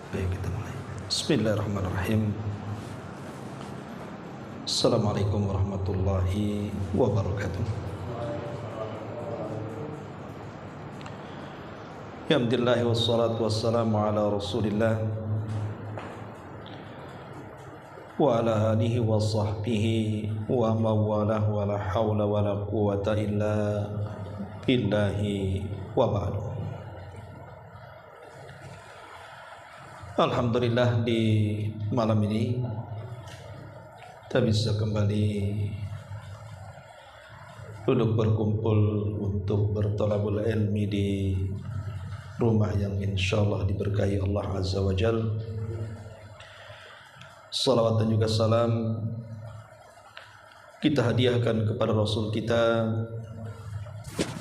Baik, kita mulai. Bismillahirrahmanirrahim. Assalamualaikum warahmatullahi wabarakatuh. Alhamdulillah wassalatu wassalamu ala Rasulillah wa ala alihi wa sahbihi wa mawalah wa la hawla wa la quwata illa billahi wa ba'du. Alhamdulillah, di malam ini kita bisa kembali duduk berkumpul untuk bertolabul ilmi di rumah yang insyaallah diberkahi Allah Azza wa Jal. Salawat dan juga salam kita hadiahkan kepada Rasul kita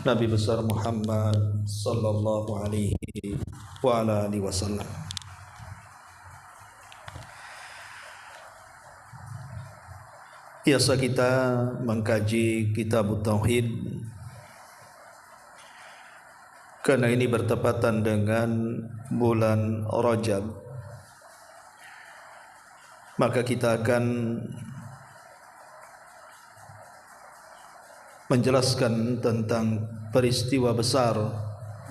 Nabi besar Muhammad sallallahu alaihi wa ala alihi wasallam. Biasa kita mengkaji kitab Tauhid karena ini bertepatan dengan bulan Rajab, maka kita akan menjelaskan tentang peristiwa besar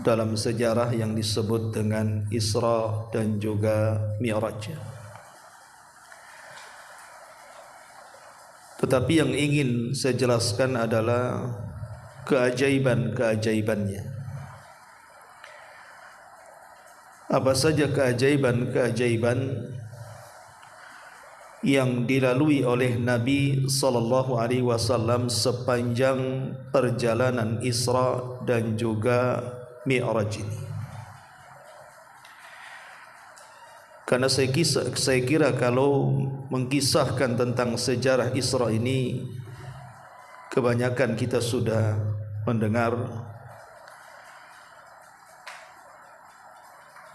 dalam sejarah yang disebut dengan Isra dan juga Mi'raj. Tetapi yang ingin saya jelaskan adalah keajaiban-keajaibannya. Apa saja keajaiban-keajaiban yang dilalui oleh Nabi sallallahu alaihi wasallam sepanjang perjalanan Isra dan juga Mi'raj ini. Karena saya kira kalau mengkisahkan tentang sejarah Isra ini, kebanyakan kita sudah mendengar.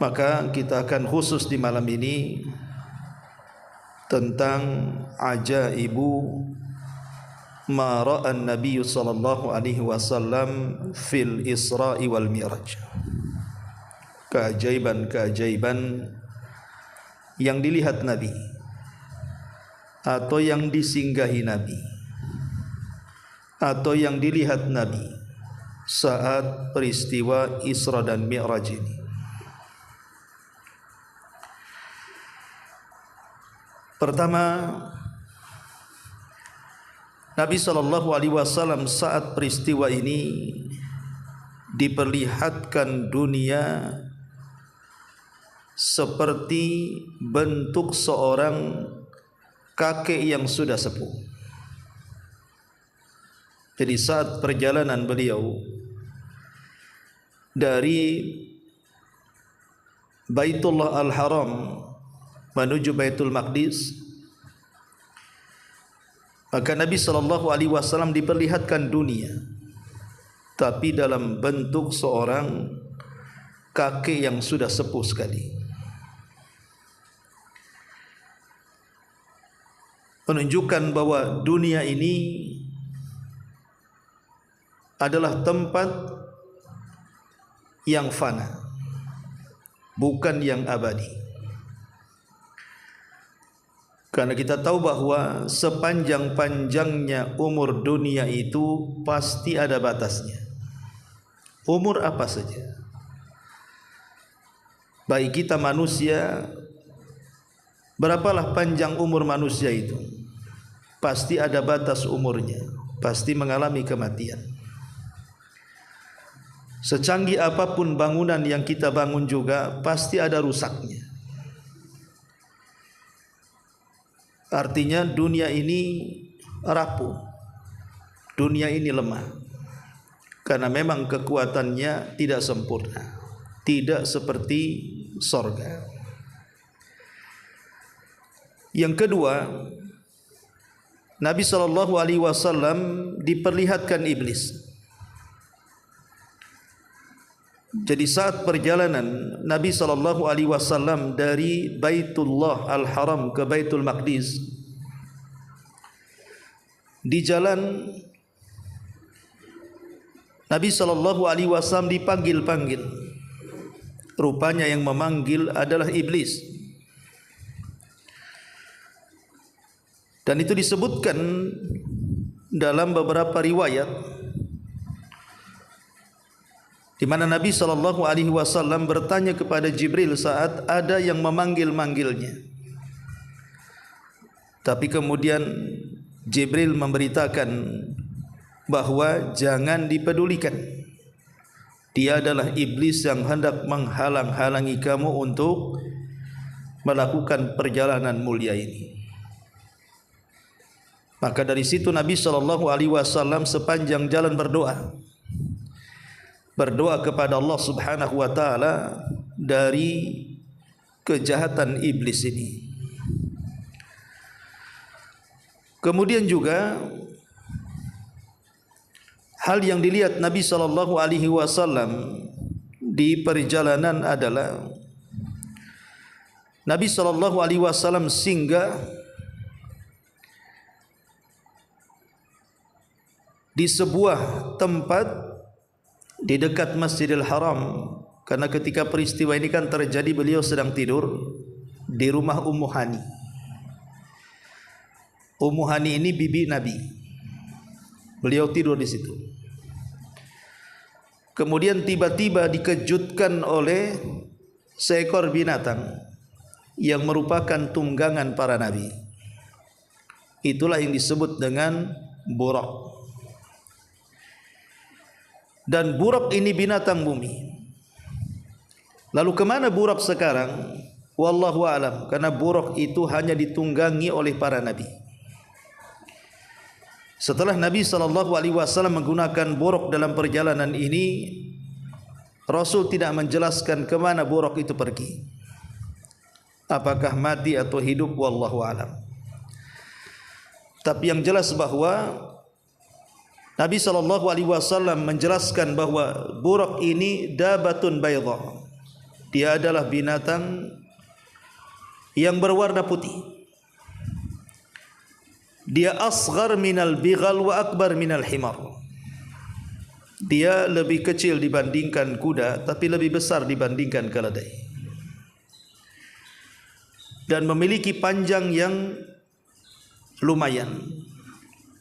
Maka kita akan khusus di malam ini tentang ajaibu ma ra'an Nabi sallallahu alaihi wasallam fil Isra'i wal Mi'raj. Keajaiban-keajaiban yang dilihat Nabi atau yang disinggahi Nabi atau yang dilihat Nabi saat peristiwa Isra dan Mi'raj ini. Pertama, Nabi SAW saat peristiwa ini diperlihatkan dunia seperti bentuk seorang kakek yang sudah sepuh. Jadi saat perjalanan beliau dari Baitullah Al-Haram menuju Baitul Maqdis, maka Nabi SAW diperlihatkan dunia, tapi dalam bentuk seorang kakek yang sudah sepuh sekali, menunjukkan bahwa dunia ini adalah tempat yang fana, bukan yang abadi. Karena kita tahu bahwa sepanjang-panjangnya umur dunia itu pasti ada batasnya. Umur apa saja, baik kita manusia, berapalah panjang umur manusia itu, pasti ada batas umurnya, pasti mengalami kematian. Secanggih apapun bangunan yang kita bangun juga pasti ada rusaknya. Artinya dunia ini rapuh, dunia ini lemah, karena memang kekuatannya tidak sempurna, tidak seperti sorga. Yang kedua, Nabi SAW diperlihatkan iblis. Jadi saat perjalanan Nabi SAW dari Baitullah Al-Haram ke Baitul Maqdis, di jalan Nabi SAW dipanggil-panggil rupanya yang memanggil adalah iblis. Dan itu disebutkan dalam beberapa riwayat di mana Nabi SAW bertanya kepada Jibril saat ada yang memanggil-manggilnya. Tapi kemudian Jibril memberitakan bahwa jangan dipedulikan. Dia adalah iblis yang hendak menghalang-halangi kamu untuk melakukan perjalanan mulia ini. Maka dari situ Nabi SAW sepanjang jalan berdoa kepada Allah Subhanahu wa taala dari kejahatan iblis ini. Kemudian juga hal yang dilihat Nabi SAW di perjalanan adalah Nabi SAW singgah di sebuah tempat di dekat Masjidil Haram, karena ketika peristiwa ini kan terjadi beliau sedang tidur di rumah Ummu Hani. Ummu Hani ini bibi Nabi. Beliau tidur di situ. Kemudian tiba-tiba dikejutkan oleh seekor binatang yang merupakan tunggangan para nabi. Itulah yang disebut dengan buraq. Dan buraq ini binatang bumi. Lalu kemana buraq sekarang? Wallahu a'lam. Karena buraq itu hanya ditunggangi oleh para nabi. Setelah Nabi SAW menggunakan buraq dalam perjalanan ini, Rasul tidak menjelaskan kemana buraq itu pergi. Apakah mati atau hidup? Wallahu a'lam. Tapi yang jelas bahwa Nabi SAW menjelaskan bahwa buraq ini dabatun bayda. Dia adalah binatang yang berwarna putih. Dia asghar minal bighal wa akbar minal himar. Dia lebih kecil dibandingkan kuda, tapi lebih besar dibandingkan keledai. Dan memiliki panjang yang lumayan,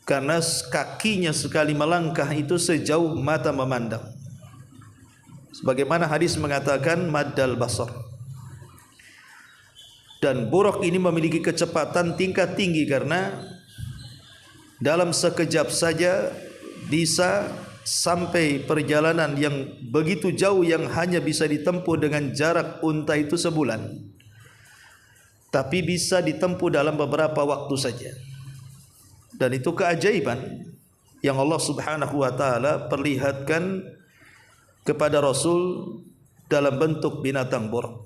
karena kakinya sekali melangkah itu sejauh mata memandang. Sebagaimana hadis mengatakan maddal basar. Dan buraq ini memiliki kecepatan tingkat tinggi karena dalam sekejap saja bisa sampai perjalanan yang begitu jauh yang hanya bisa ditempuh dengan jarak unta itu sebulan. Tapi bisa ditempuh dalam beberapa waktu saja. Dan itu keajaiban yang Allah Subhanahu wa taala perlihatkan kepada Rasul dalam bentuk binatang buraq.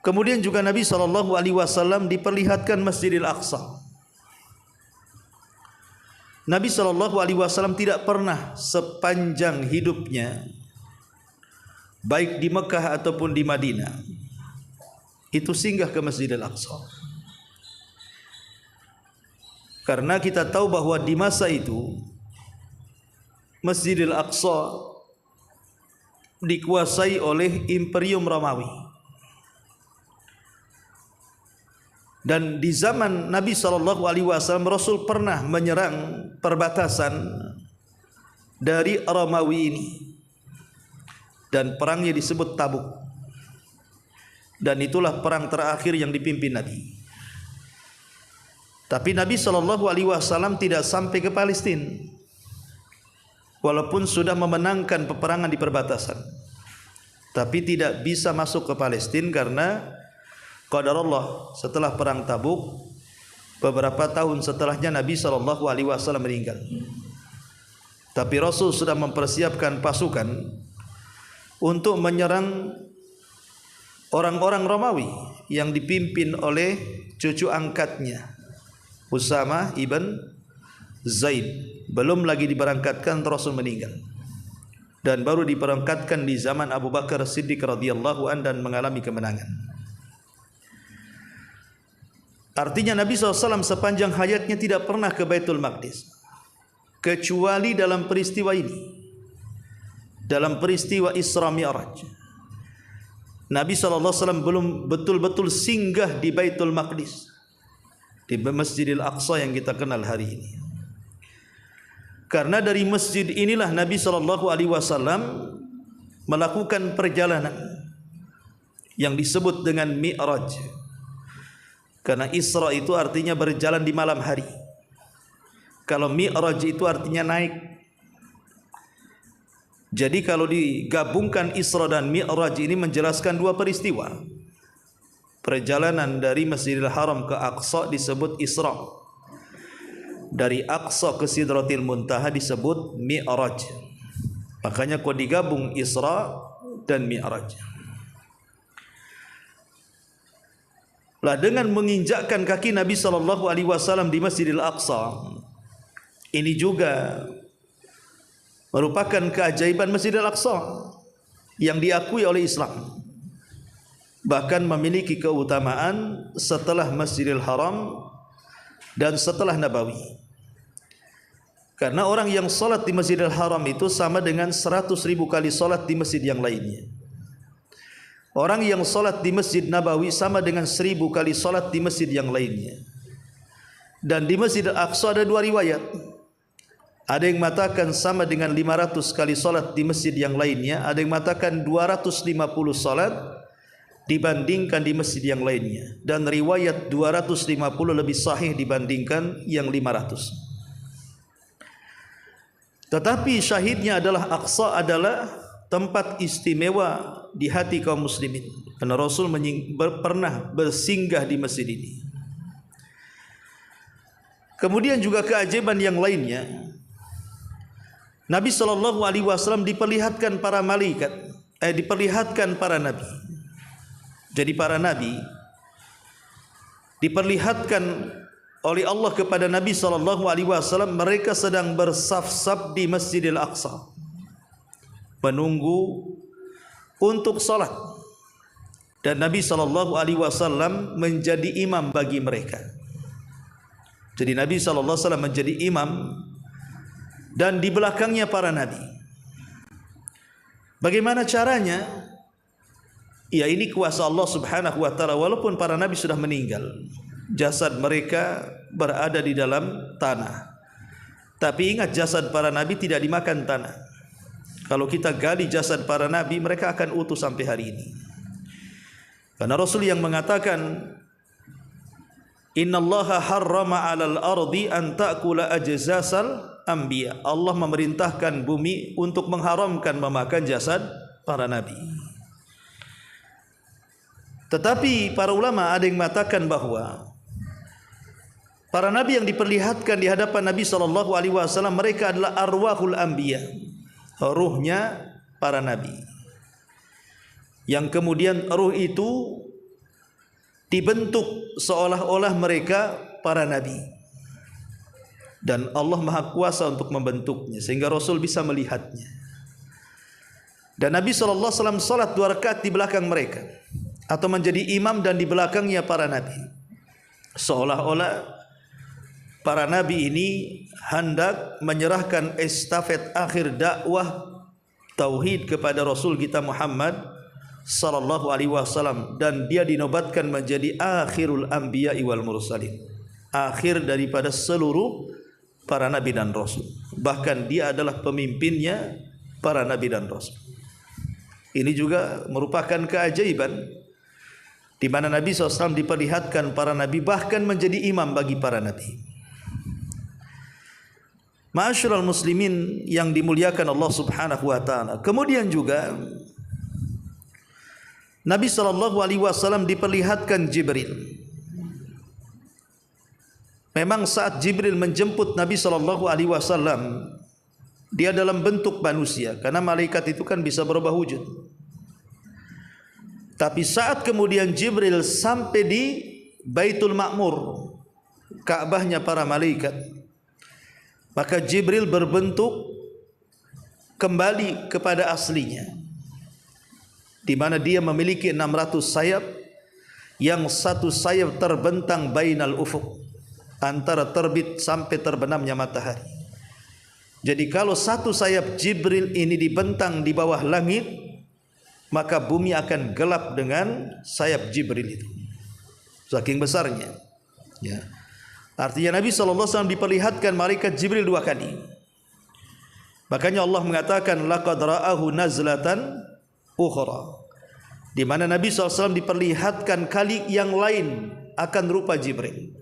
Kemudian juga Nabi SAW diperlihatkan Masjidil Aqsa. Nabi SAW tidak pernah sepanjang hidupnya, baik di Mekah ataupun di Madinah, itu singgah ke Masjidil Aqsa. Karena kita tahu bahwa di masa itu Masjidil Aqsa dikuasai oleh Imperium Romawi. Dan di zaman Nabi SAW, Rasul pernah menyerang perbatasan dari Romawi ini. Dan perangnya disebut Tabuk. Dan itulah perang terakhir yang dipimpin Nabi. Tapi Nabi SAW tidak sampai ke Palestina, walaupun sudah memenangkan peperangan di perbatasan. Tapi tidak bisa masuk ke Palestina karena qadarullah, setelah perang Tabuk, beberapa tahun setelahnya Nabi SAW meninggal. Tapi Rasul sudah mempersiapkan pasukan untuk menyerang orang-orang Romawi yang dipimpin oleh cucu angkatnya, Usama ibn Zaid. Belum lagi diberangkatkan, Rasul meninggal. Dan baru diberangkatkan di zaman Abu Bakar Siddiq radhiyallahu anhu dan mengalami kemenangan. Artinya Nabi SAW sepanjang hayatnya tidak pernah ke Baitul Maqdis, kecuali dalam peristiwa ini. dalam peristiwa Isra Mi'raj. Nabi SAW belum betul-betul singgah di Baitul Maqdis, di Masjidil Aqsa yang kita kenal hari ini. Karena dari masjid inilah Nabi SAW melakukan perjalanan yang disebut dengan Mi'raj. Karena Isra itu artinya berjalan di malam hari. Kalau Mi'raj itu artinya naik. Jadi kalau digabungkan Isra dan Mi'raj ini menjelaskan dua peristiwa. Perjalanan dari Masjidil Haram ke Aqsa disebut Isra. Dari Aqsa ke Sidratil Muntaha disebut Mi'raj. Makanya kalau digabung Isra dan Mi'raj. Lah dengan menginjakkan kaki Nabi SAW di Masjidil Aqsa, ini juga merupakan keajaiban Masjidil Aqsa yang diakui oleh Islam, bahkan memiliki keutamaan setelah Masjidil Haram dan setelah Nabawi. Karena orang yang salat di Masjidil Haram itu sama dengan 100.000 kali salat di masjid yang lainnya. Orang yang salat di Masjid Nabawi sama dengan 1.000 kali salat di masjid yang lainnya. Dan di Masjidil Aqsa ada dua riwayat. Ada yang mengatakan sama dengan 500 kali salat di masjid yang lainnya, ada yang mengatakan 250 salat dibandingkan di masjid yang lainnya, dan riwayat 250 lebih sahih dibandingkan yang 500. Tetapi syahidnya adalah Aqsa adalah tempat istimewa di hati kaum muslimin, karena Rasul pernah bersinggah di masjid ini. Kemudian juga keajaiban yang lainnya, Nabi SAW diperlihatkan para malaikat, diperlihatkan para nabi. Jadi para nabi diperlihatkan oleh Allah kepada Nabi SAW, mereka sedang bersaf-saf di Masjidil Aqsa, menunggu untuk salat. Dan Nabi SAW menjadi imam bagi mereka. Jadi Nabi SAW menjadi imam dan di belakangnya para nabi. Bagaimana caranya? Ya, ini kuasa Allah Subhanahu wa taala. Walaupun para nabi sudah meninggal, jasad mereka berada di dalam tanah. Tapi ingat, jasad para nabi tidak dimakan tanah. Kalau kita gali jasad para nabi, mereka akan utuh sampai hari ini. Karena Rasul yang mengatakan, Innallaha harrama 'alal ardi an ta'kula ajzasal anbiya. Allah memerintahkan bumi untuk mengharamkan memakan jasad para nabi. Tetapi para ulama ada yang mengatakan bahwa para nabi yang diperlihatkan di hadapan Nabi SAW, mereka adalah arwahul anbiya, ruhnya para nabi, yang kemudian ruh itu dibentuk seolah-olah mereka para nabi, dan Allah Maha Kuasa untuk membentuknya sehingga Rasul bisa melihatnya. Dan Nabi SAW salat 2 rakaat di belakang mereka, atau menjadi imam dan di belakangnya para nabi, seolah-olah para nabi ini hendak menyerahkan estafet akhir dakwah tauhid kepada Rasul kita Muhammad sallallahu alaihi wasallam, dan dia dinobatkan menjadi akhirul anbiya wal mursalin, akhir daripada seluruh para nabi dan rasul. Bahkan dia adalah pemimpinnya para nabi dan rasul. Ini juga merupakan keajaiban di mana Nabi SAW diperlihatkan para nabi, bahkan menjadi imam bagi para nabi. Ma'asyiral muslimin yang dimuliakan Allah Subhanahu wa taala. Kemudian juga Nabi SAW diperlihatkan Jibril. Memang saat Jibril menjemput Nabi SAW, dia dalam bentuk manusia, karena malaikat itu kan bisa berubah wujud. Tapi saat kemudian Jibril sampai di Baitul Ma'mur, Ka'bahnya para malaikat, maka Jibril berbentuk kembali kepada aslinya, di mana dia memiliki 600 sayap, yang satu sayap terbentang bainal ufuk, antara terbit sampai terbenamnya matahari. Jadi kalau satu sayap Jibril ini dibentang di bawah langit, maka bumi akan gelap dengan sayap Jibril itu. Saking besarnya. Ya. Artinya Nabi SAW diperlihatkan malaikat Jibril 2 kali. Makanya Allah mengatakan laqad ra'ahu nazlatan ukhra, di mana Nabi SAW diperlihatkan kali yang lain akan rupa Jibril.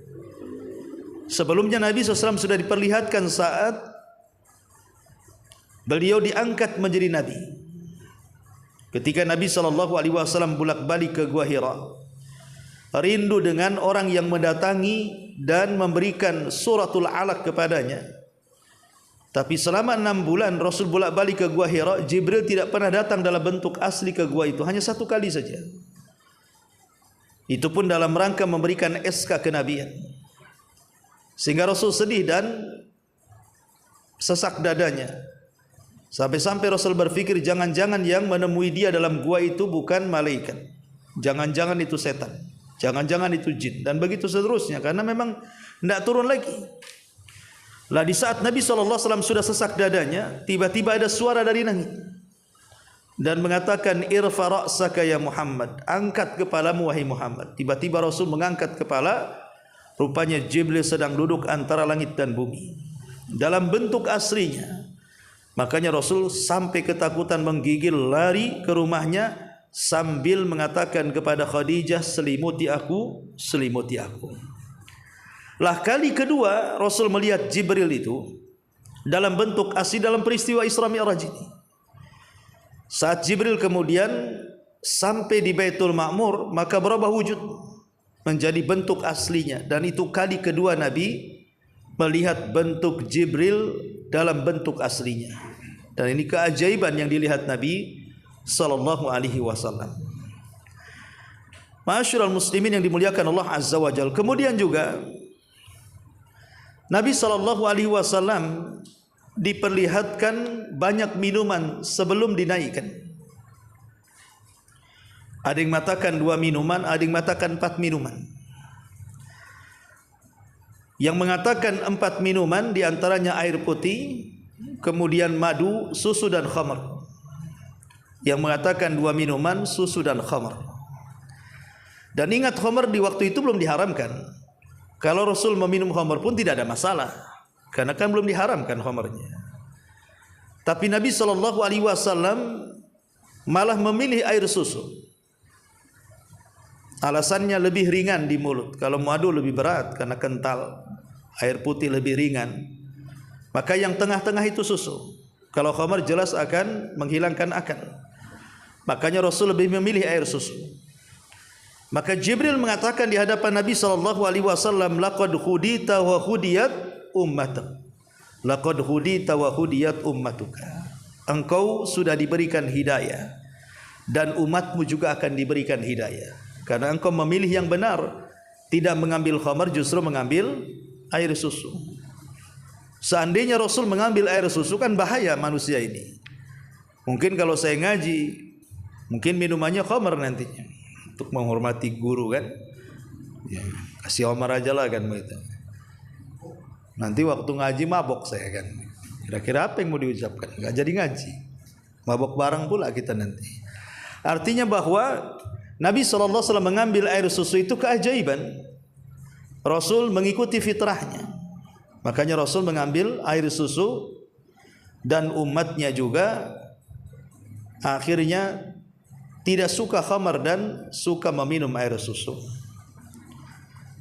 Sebelumnya Nabi SAW sudah diperlihatkan saat beliau diangkat menjadi Nabi. Ketika Nabi SAW bolak-balik ke Gua Hira, rindu dengan orang yang mendatangi dan memberikan suratul alaq kepadanya. Tapi selama 6 bulan Rasul bolak-balik ke Gua Hira, Jibril tidak pernah datang dalam bentuk asli ke gua itu, hanya 1 kali saja. Itu pun dalam rangka memberikan SK kenabian. Sehingga Rasul sedih dan sesak dadanya. Sampai-sampai Rasul berpikir jangan-jangan yang menemui dia dalam gua itu bukan malaikat. Jangan-jangan itu setan. Jangan-jangan itu jin. Dan begitu seterusnya. Karena memang tidak turun lagi. Lah di saat Nabi SAW sudah sesak dadanya, tiba-tiba ada suara dari langit. Dan mengatakan irfa ra'saka ya Muhammad. Angkat kepalamu wahai Muhammad. Tiba-tiba Rasul mengangkat kepala. Rupanya Jibril sedang duduk antara langit dan bumi dalam bentuk aslinya. Makanya Rasul sampai ketakutan menggigil, lari ke rumahnya sambil mengatakan kepada Khadijah, selimuti aku, selimuti aku. Lah kali kedua Rasul melihat Jibril itu dalam bentuk asli dalam peristiwa Isra Mi'raj ini. Saat Jibril kemudian sampai di Baitul Ma'mur, maka berubah wujud menjadi bentuk aslinya, dan itu kali kedua Nabi melihat bentuk Jibril dalam bentuk aslinya. Dan ini keajaiban yang dilihat Nabi sallallahu alaihi wasallam. Ma'asyiral muslimin yang dimuliakan Allah Azza wa Jalla. Kemudian juga Nabi sallallahu alaihi wasallam diperlihatkan banyak minuman sebelum dinaikkan. Ada yang mengatakan 2 minuman, ada yang mengatakan 4 minuman. Yang mengatakan 4 minuman diantaranya air putih, kemudian madu, susu dan khamar. Yang mengatakan 2 minuman, susu dan khamar. Dan ingat khamar di waktu itu belum diharamkan. Kalau Rasul meminum khamar pun tidak ada masalah, karena kan belum diharamkan khamarnya. Tapi Nabi SAW malah memilih air susu. Alasannya lebih ringan di mulut. Kalau madu lebih berat karena kental, air putih lebih ringan. Maka yang tengah-tengah itu susu. Kalau khamar jelas akan menghilangkan akal. Makanya Rasul lebih memilih air susu. Maka Jibril mengatakan di hadapan Nabi SAW, laqad hudita wa hudiyat ummatuk. Laqad hudita wa hudiyat ummatuka. Engkau sudah diberikan hidayah, dan umatmu juga akan diberikan hidayah. Karena engkau memilih yang benar, tidak mengambil khamar, justru mengambil air susu. Seandainya Rasul mengambil air susu, kan bahaya manusia ini. Mungkin kalau saya ngaji, mungkin minumannya khamar nantinya, untuk menghormati guru kan. Ya, kasih khamar aja lah kan begitu. Nanti waktu ngaji mabok saya kan. Kira-kira apa yang mau diucapkan? Enggak jadi ngaji. Mabok bareng pula kita nanti. Artinya bahwa Nabi SAW mengambil air susu itu keajaiban. Rasul mengikuti fitrahnya. Makanya Rasul mengambil air susu, dan umatnya juga akhirnya tidak suka khamar dan suka meminum air susu.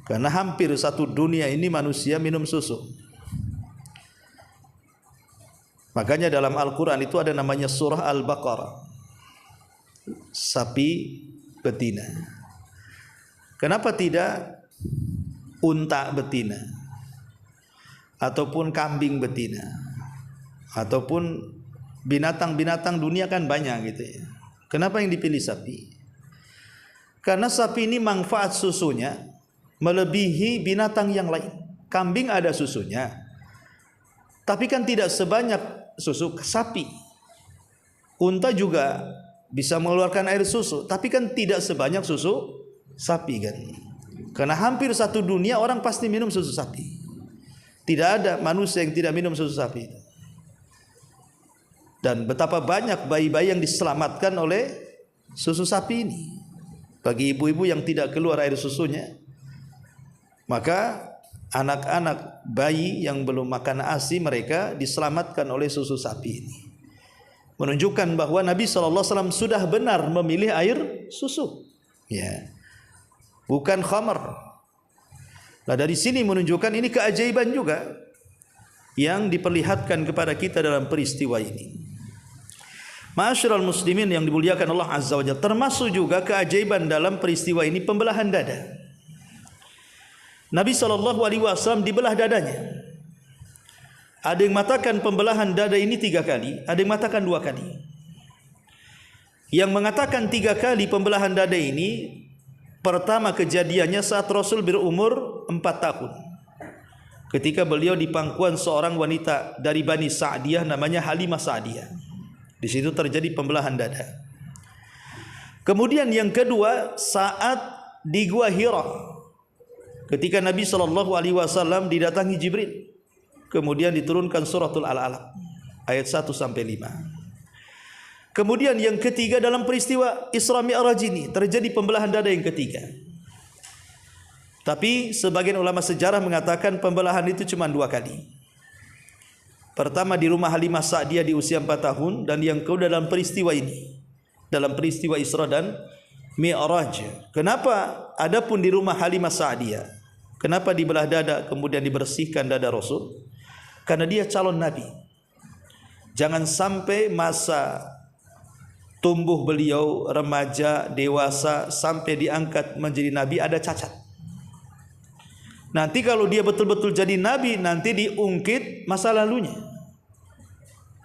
Karena hampir satu dunia ini manusia minum susu. Makanya dalam Al-Quran itu ada namanya surah Al-Baqarah, sapi betina. Kenapa tidak unta betina, ataupun kambing betina, ataupun binatang-binatang dunia kan banyak gitu ya. Kenapa yang dipilih sapi? Karena sapi ini manfaat susunya melebihi binatang yang lain. Kambing ada susunya, tapi kan tidak sebanyak susu sapi. Unta juga bisa mengeluarkan air susu, tapi kan tidak sebanyak susu sapi kan. Karena hampir satu dunia orang pasti minum susu sapi. Tidak ada manusia yang tidak minum susu sapi itu. Dan betapa banyak bayi-bayi yang diselamatkan oleh susu sapi ini. Bagi ibu-ibu yang tidak keluar air susunya, maka anak-anak bayi yang belum makan ASI mereka diselamatkan oleh susu sapi ini. Menunjukkan bahwa Nabi SAW sudah benar memilih air susu, ya, bukan khamar. Nah, dari sini menunjukkan ini keajaiban juga yang diperlihatkan kepada kita dalam peristiwa ini. Ma'asyiral muslimin yang dimuliakan Allah Azza wa Jalla, termasuk juga keajaiban dalam peristiwa ini pembelahan dada. Nabi SAW dibelah dadanya. Ada yang mengatakan pembelahan dada ini 3 kali, ada yang mengatakan 2 kali. Yang mengatakan 3 kali pembelahan dada ini, pertama kejadiannya saat Rasul berumur 4 tahun. Ketika beliau di pangkuan seorang wanita dari Bani Sa'diyah namanya Halimah Sa'diyah. Di situ terjadi pembelahan dada. Kemudian yang kedua saat di Gua Hira, ketika Nabi SAW didatangi Jibril, kemudian diturunkan suratul Al-Alaq ayat 1 sampai 5. Kemudian yang ketiga dalam peristiwa Isra Mi'raj ini terjadi pembelahan dada yang ketiga. Tapi sebagian ulama sejarah mengatakan pembelahan itu cuma 2 kali. Pertama di rumah Halimah Sa'diyah di usia 4 tahun, dan yang kedua dalam peristiwa ini, dalam peristiwa Isra dan Mi'raj. Kenapa adapun di rumah Halimah Sa'diyah, kenapa dibelah dada kemudian dibersihkan dada Rasul? Karena dia calon Nabi. Jangan sampai masa tumbuh beliau remaja, dewasa sampai diangkat menjadi Nabi ada cacat. Nanti kalau dia betul-betul jadi Nabi, nanti diungkit masa lalunya.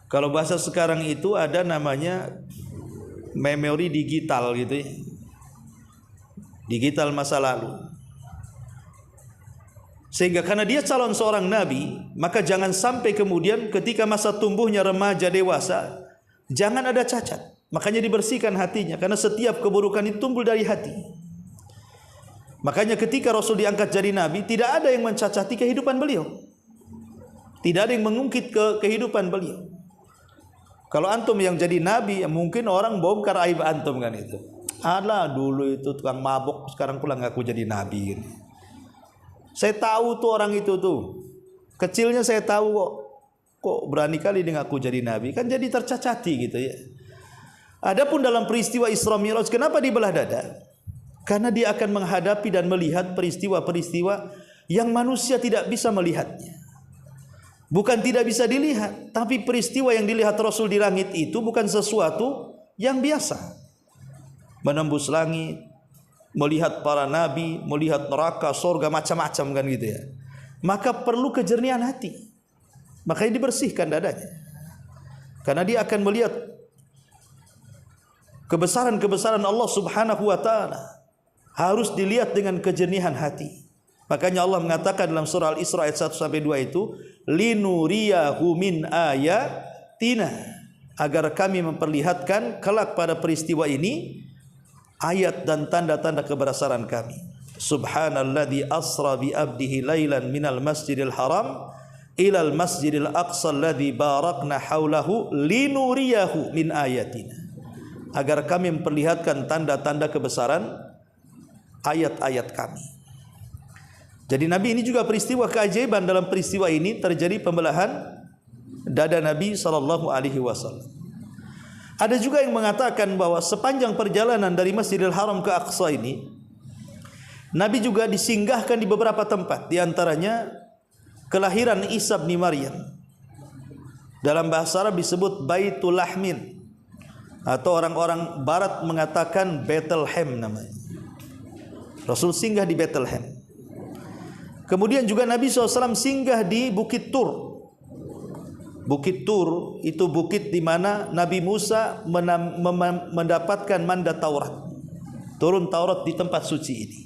Kalau bahasa sekarang itu ada namanya memori digital gitu ya. Digital masa lalu. Sehingga karena dia calon seorang Nabi, maka jangan sampai kemudian ketika masa tumbuhnya remaja dewasa, jangan ada cacat. Makanya dibersihkan hatinya, karena setiap keburukan itu tumbuh dari hati. Makanya ketika Rasul diangkat jadi Nabi, tidak ada yang mencacati kehidupan beliau. Tidak ada yang mengungkit kehidupan beliau. Kalau antum yang jadi Nabi, ya mungkin orang bongkar aib antum kan itu. Alah dulu itu tukang mabuk, sekarang pula ngaku jadi Nabi. Gitu. Saya tahu tuh orang itu tuh. Kecilnya saya tahu kok berani kali dia ngaku jadi Nabi. Kan jadi tercacati gitu ya. Adapun dalam peristiwa Isra Mi'raj, kenapa dibelah dada? Karena dia akan menghadapi dan melihat peristiwa-peristiwa yang manusia tidak bisa melihatnya. Bukan tidak bisa dilihat, tapi peristiwa yang dilihat Rasul di langit itu bukan sesuatu yang biasa. Menembus langit, melihat para nabi, melihat neraka, surga, macam-macam kan gitu ya. Maka perlu kejernihan hati. Makanya dibersihkan dadanya. Karena dia akan melihat kebesaran-kebesaran Allah Subhanahu wa taala. Harus dilihat dengan kejernihan hati. Makanya Allah mengatakan dalam surah Al-Isra ayat 1 sampai 2 itu, linuriyahu min ayatina, agar kami memperlihatkan kelak pada peristiwa ini ayat dan tanda-tanda kebesaran kami. Subhanalladzi asra bi abdihi lailan minal masjidil haram ilal masjidil aqsa alladzi barakna haulahu linuriyahu min ayatina, agar kami memperlihatkan tanda-tanda kebesaran ayat-ayat kami. Jadi Nabi ini juga peristiwa keajaiban. Dalam peristiwa ini terjadi pembelahan dada Nabi SAW. Ada juga yang mengatakan bahwa sepanjang perjalanan dari Masjidil Haram ke Aqsa ini, Nabi juga disinggahkan di beberapa tempat. Di antaranya kelahiran Isa bin Maryam. Dalam bahasa Arab disebut Baitul Lahmin, atau orang-orang barat mengatakan Bethlehem namanya. Rasul singgah di Bethlehem. Kemudian juga Nabi SAW singgah di Bukit Tur. Bukit Tur itu bukit di mana Nabi Musa mendapatkan mandat Taurat. Turun Taurat di tempat suci ini.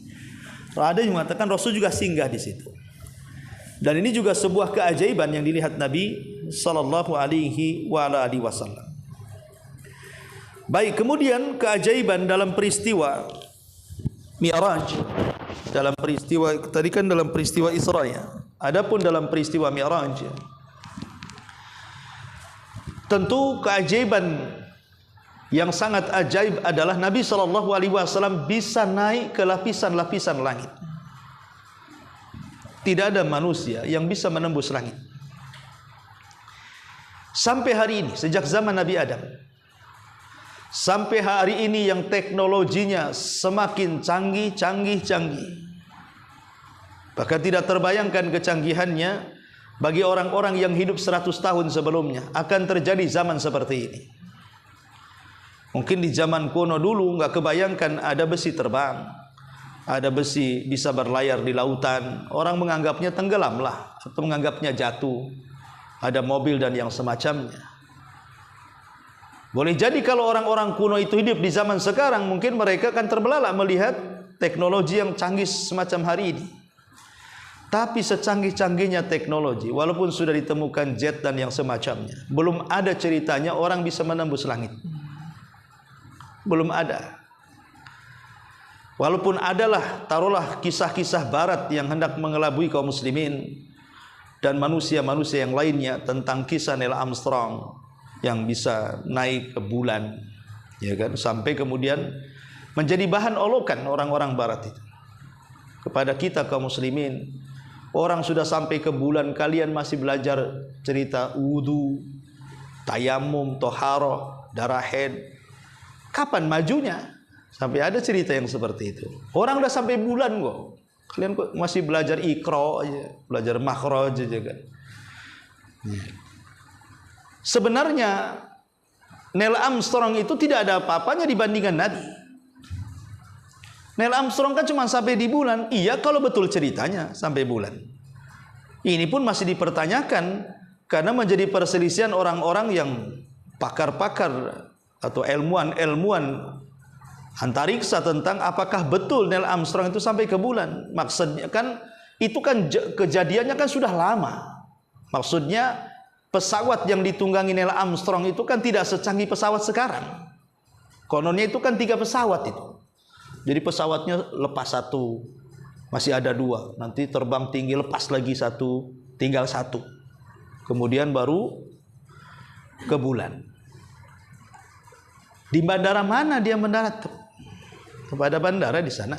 Ada yang mengatakan Rasul juga singgah di situ. Dan ini juga sebuah keajaiban yang dilihat Nabi sallallahu alaihi wasallam. Baik, kemudian keajaiban dalam peristiwa Mi'raj. Dalam peristiwa tadi kan dalam peristiwa Isra ya. Adapun dalam peristiwa Mi'raj, Tentu keajaiban yang sangat ajaib adalah Nabi SAW bisa naik ke lapisan-lapisan langit. Tidak ada manusia yang bisa menembus langit. Sampai hari ini, sejak zaman Nabi Adam, sampai hari ini yang teknologinya semakin canggih. Bahkan tidak terbayangkan kecanggihannya bagi orang-orang yang hidup 100 tahun sebelumnya. Akan terjadi zaman seperti ini. Mungkin di zaman kuno dulu nggak kebayangkan ada besi terbang, ada besi bisa berlayar di lautan. Orang menganggapnya tenggelam lah, atau menganggapnya jatuh. Ada mobil dan yang semacamnya. Boleh jadi kalau orang-orang kuno itu hidup di zaman sekarang, mungkin mereka akan terbelalak melihat teknologi yang canggih semacam hari ini. Tapi secanggih-canggihnya teknologi, walaupun sudah ditemukan jet dan yang semacamnya, belum ada ceritanya orang bisa menembus langit. Belum ada. Walaupun adalah, taruhlah kisah-kisah barat yang hendak mengelabui kaum muslimin dan manusia-manusia yang lainnya tentang kisah Neil Armstrong yang bisa naik ke bulan, ya kan, sampai kemudian menjadi bahan olokan orang-orang barat itu kepada kita kaum muslimin. Orang sudah sampai ke bulan, kalian masih belajar cerita wudu, tayamum, toharoh, darah haid. Kapan majunya? Sampai ada cerita yang seperti itu. Orang udah sampai bulan kok, kalian kok masih belajar ikro aja, belajar makhraj aja kan. Sebenarnya Neil Armstrong itu tidak ada apa-apanya dibandingkan Nabi. Neil Armstrong kan cuma sampai di bulan. Iya, kalau betul ceritanya sampai bulan. Ini pun masih dipertanyakan karena menjadi perselisihan orang-orang yang pakar-pakar atau ilmuwan antariksa tentang apakah betul Neil Armstrong itu sampai ke bulan. Maksudnya kan itu kan kejadiannya kan sudah lama. Maksudnya pesawat yang ditunggangi Neil Armstrong itu kan tidak secanggih pesawat sekarang. Kononnya itu kan 3 pesawat itu. Jadi pesawatnya lepas 1, masih ada 2, nanti terbang tinggi lepas lagi 1, tinggal 1. Kemudian baru ke bulan. Di bandara mana dia mendarat? Kepada bandara di sana.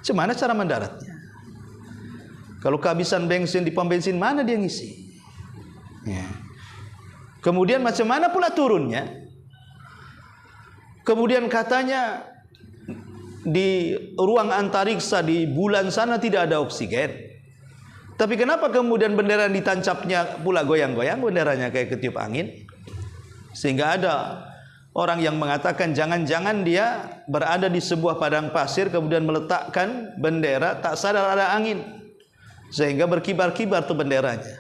Gimana cara mendaratnya? Kalau kehabisan bensin di pom bensin, mana dia ngisi? Ya. Kemudian macam mana pula turunnya? Kemudian katanya di ruang antariksa di bulan sana tidak ada oksigen. Tapi kenapa kemudian bendera ditancapnya pula goyang-goyang, benderanya kayak ketiup angin? Sehingga ada orang yang mengatakan jangan-jangan dia berada di sebuah padang pasir kemudian meletakkan bendera, tak sadar ada angin sehingga berkibar-kibar tuh benderanya.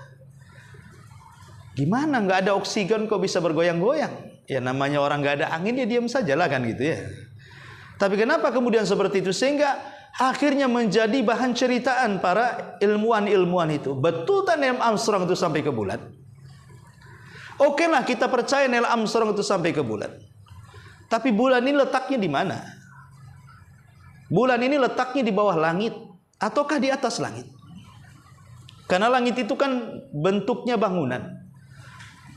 Gimana nggak ada oksigen kok bisa bergoyang-goyang? Ya namanya orang nggak ada angin ya diam saja lah kan gitu ya. Tapi kenapa kemudian seperti itu sehingga akhirnya menjadi bahan ceritaan para ilmuwan-ilmuwan itu. Betul tak Neil Armstrong itu sampai ke bulan? Oke lah kita percaya Neil Armstrong itu sampai ke bulan. Tapi bulan ini letaknya di mana? Bulan ini letaknya di bawah langit ataukah di atas langit? Karena langit itu kan bentuknya bangunan.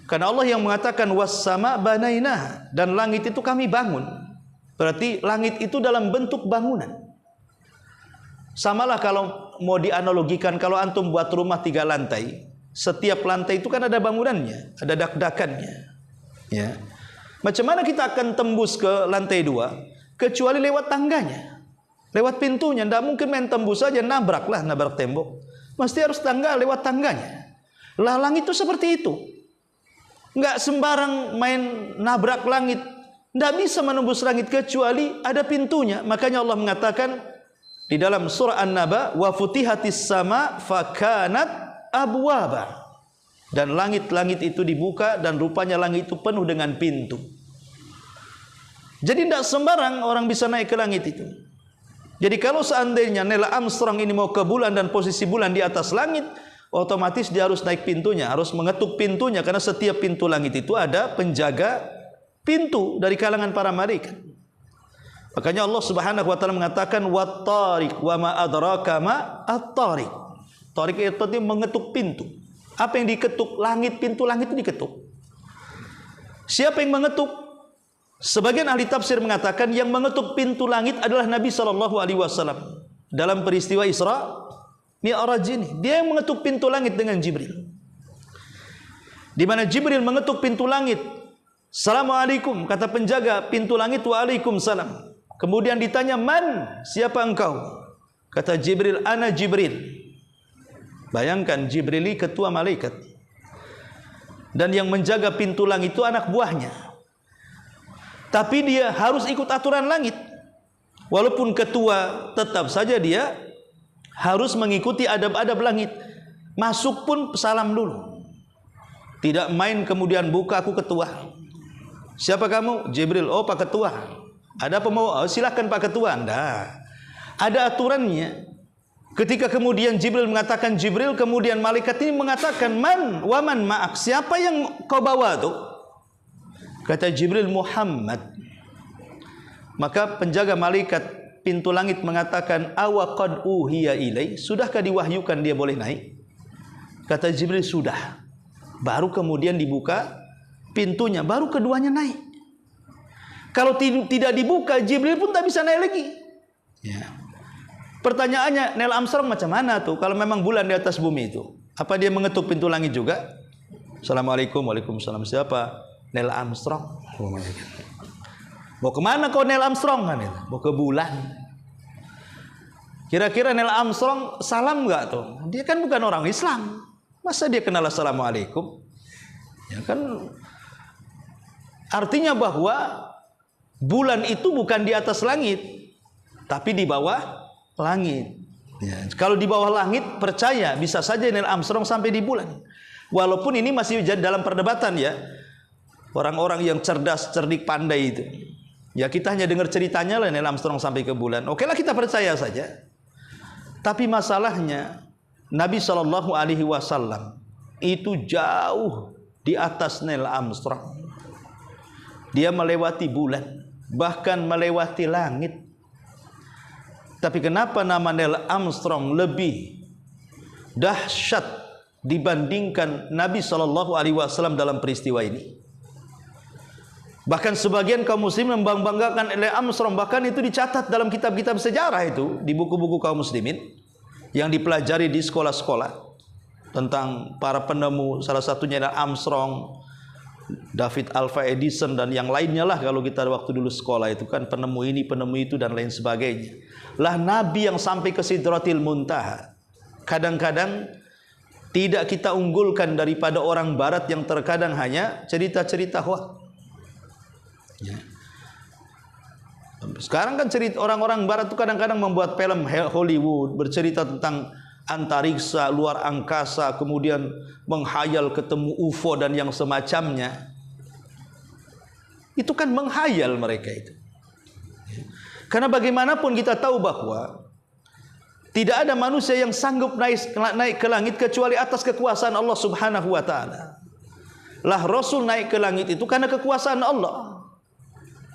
Karena Allah yang mengatakan was-sama banainah, dan langit itu kami bangun. Berarti langit itu dalam bentuk bangunan. Samalah kalau mau dianalogikan, kalau antum buat rumah 3 lantai, setiap lantai itu kan ada bangunannya, ada dak-dakannya. Ya. Macam mana kita akan tembus ke lantai 2? Kecuali lewat tangganya, lewat pintunya. Tidak mungkin main tembus saja, nabrak tembok. Mesti harus lewat tangganya. Lah langit itu seperti itu. Enggak sembarang main nabrak langit. Tidak bisa menembus langit kecuali ada pintunya. Makanya Allah mengatakan di dalam surah An-Naba, wa futihatis sama fakanat abwaba. Dan langit-langit itu dibuka dan rupanya langit itu penuh dengan pintu. Jadi tidak sembarang orang bisa naik ke langit itu. Jadi kalau seandainya Neil Armstrong ini mau ke bulan dan posisi bulan di atas langit, otomatis dia harus naik pintunya, harus mengetuk pintunya, karena setiap pintu langit itu ada penjaga pintu dari kalangan para malaikat. Makanya Allah Subhanahu wa taala mengatakan wat-tariq wa ma adraka ma at-tariq. Tariq itu mengetuk pintu. Apa yang diketuk? Langit, pintu langit itu diketuk. Siapa yang mengetuk? Sebagian ahli tafsir mengatakan yang mengetuk pintu langit adalah Nabi SAW dalam peristiwa Isra Mi'raj ini. Dia yang mengetuk pintu langit dengan Jibril. Di mana Jibril mengetuk pintu langit. Assalamualaikum, kata penjaga pintu langit, waalaikumsalam. Kemudian ditanya, man, siapa engkau? Kata Jibril, ana Jibril. Bayangkan, Jibril ini ketua malaikat. Dan yang menjaga pintu langit itu anak buahnya. Tapi dia harus ikut aturan langit. Walaupun ketua, tetap saja dia harus mengikuti adab-adab langit. Masuk pun salam dulu. Tidak main kemudian buka, aku ketua. Siapa kamu? Jibril. Oh, Pak Ketua. Ada apa mau? Oh, silakan Pak Ketua. Anda. Ada aturannya. Ketika kemudian Jibril mengatakan Jibril, kemudian malaikat ini mengatakan man, waman ma'ak. Siapa yang kau bawa tuh? Kata Jibril, Muhammad. Maka penjaga malaikat pintu langit mengatakan, awa qad uhiya ilai. Sudahkah diwahyukan dia boleh naik? Kata Jibril, sudah. Baru kemudian dibuka pintunya, baru keduanya naik. Kalau tidak dibuka, Jibril pun tak bisa naik lagi. Ya. Pertanyaannya, Neil Armstrong macam mana tuh? Kalau memang bulan di atas bumi itu, apa dia mengetuk pintu langit juga? Assalamualaikum, waalaikumsalam. Siapa? Neil Armstrong. Mau kemana kau Neil Armstrong? Mau ke bulan. Kira-kira Neil Armstrong salam nggak tuh? Dia kan bukan orang Islam. Masa dia kenal assalamualaikum? Ya kan, artinya bahwa bulan itu bukan di atas langit, tapi di bawah langit. Ya, kalau di bawah langit, percaya bisa saja Neil Armstrong sampai di bulan. Walaupun ini masih dalam perdebatan ya, orang-orang yang cerdas, cerdik, pandai itu. Ya kita hanya dengar ceritanya lah Neil Armstrong sampai ke bulan. Oke lah, kita percaya saja. Tapi masalahnya Nabi SAW itu jauh di atas Neil Armstrong. Dia melewati bulan, bahkan melewati langit. Tapi kenapa nama Neil Armstrong lebih dahsyat dibandingkan Nabi SAW dalam peristiwa ini? Bahkan sebagian kaum muslim membanggakan Neil Armstrong. Bahkan itu dicatat dalam kitab-kitab sejarah itu, di buku-buku kaum muslimin yang dipelajari di sekolah-sekolah tentang para penemu, salah satunya Neil Armstrong, David Alva Edison dan yang lainnya lah. Kalau kita waktu dulu sekolah itu kan penemu ini, penemu itu dan lain sebagainya. Lah Nabi yang sampai ke Sidratil Muntaha. Kadang-kadang tidak kita unggulkan daripada orang barat yang terkadang hanya cerita-cerita hoax. Ya. Sekarang kan cerita orang-orang barat itu kadang-kadang membuat film Hollywood bercerita tentang antariksa, luar angkasa, kemudian menghayal ketemu UFO dan yang semacamnya. Itu kan menghayal mereka itu. Karena bagaimanapun kita tahu bahwa tidak ada manusia yang sanggup naik ke langit kecuali atas kekuasaan Allah Subhanahu wa taala. Lah Rasul naik ke langit itu karena kekuasaan Allah.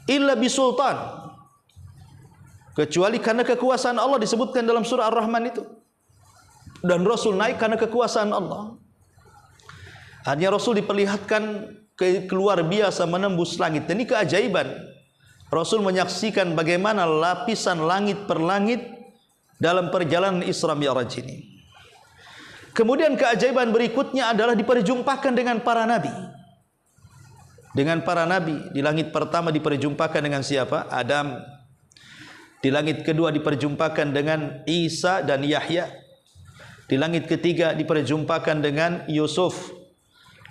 Illa bisultan. Kecuali karena kekuasaan Allah, disebutkan dalam surah Ar-Rahman itu. Dan Rasul naik karena kekuasaan Allah. Hanya Rasul diperlihatkan keluar biasa menembus langit. Ini keajaiban. Rasul menyaksikan bagaimana lapisan langit per langit dalam perjalanan Isra Mi'raj ini. Kemudian keajaiban berikutnya adalah diperjumpakan dengan para nabi. Dengan para nabi. Di langit pertama diperjumpakan dengan siapa? Adam. Di langit kedua diperjumpakan dengan Isa dan Yahya. Di langit ketiga diperjumpakan dengan Yusuf.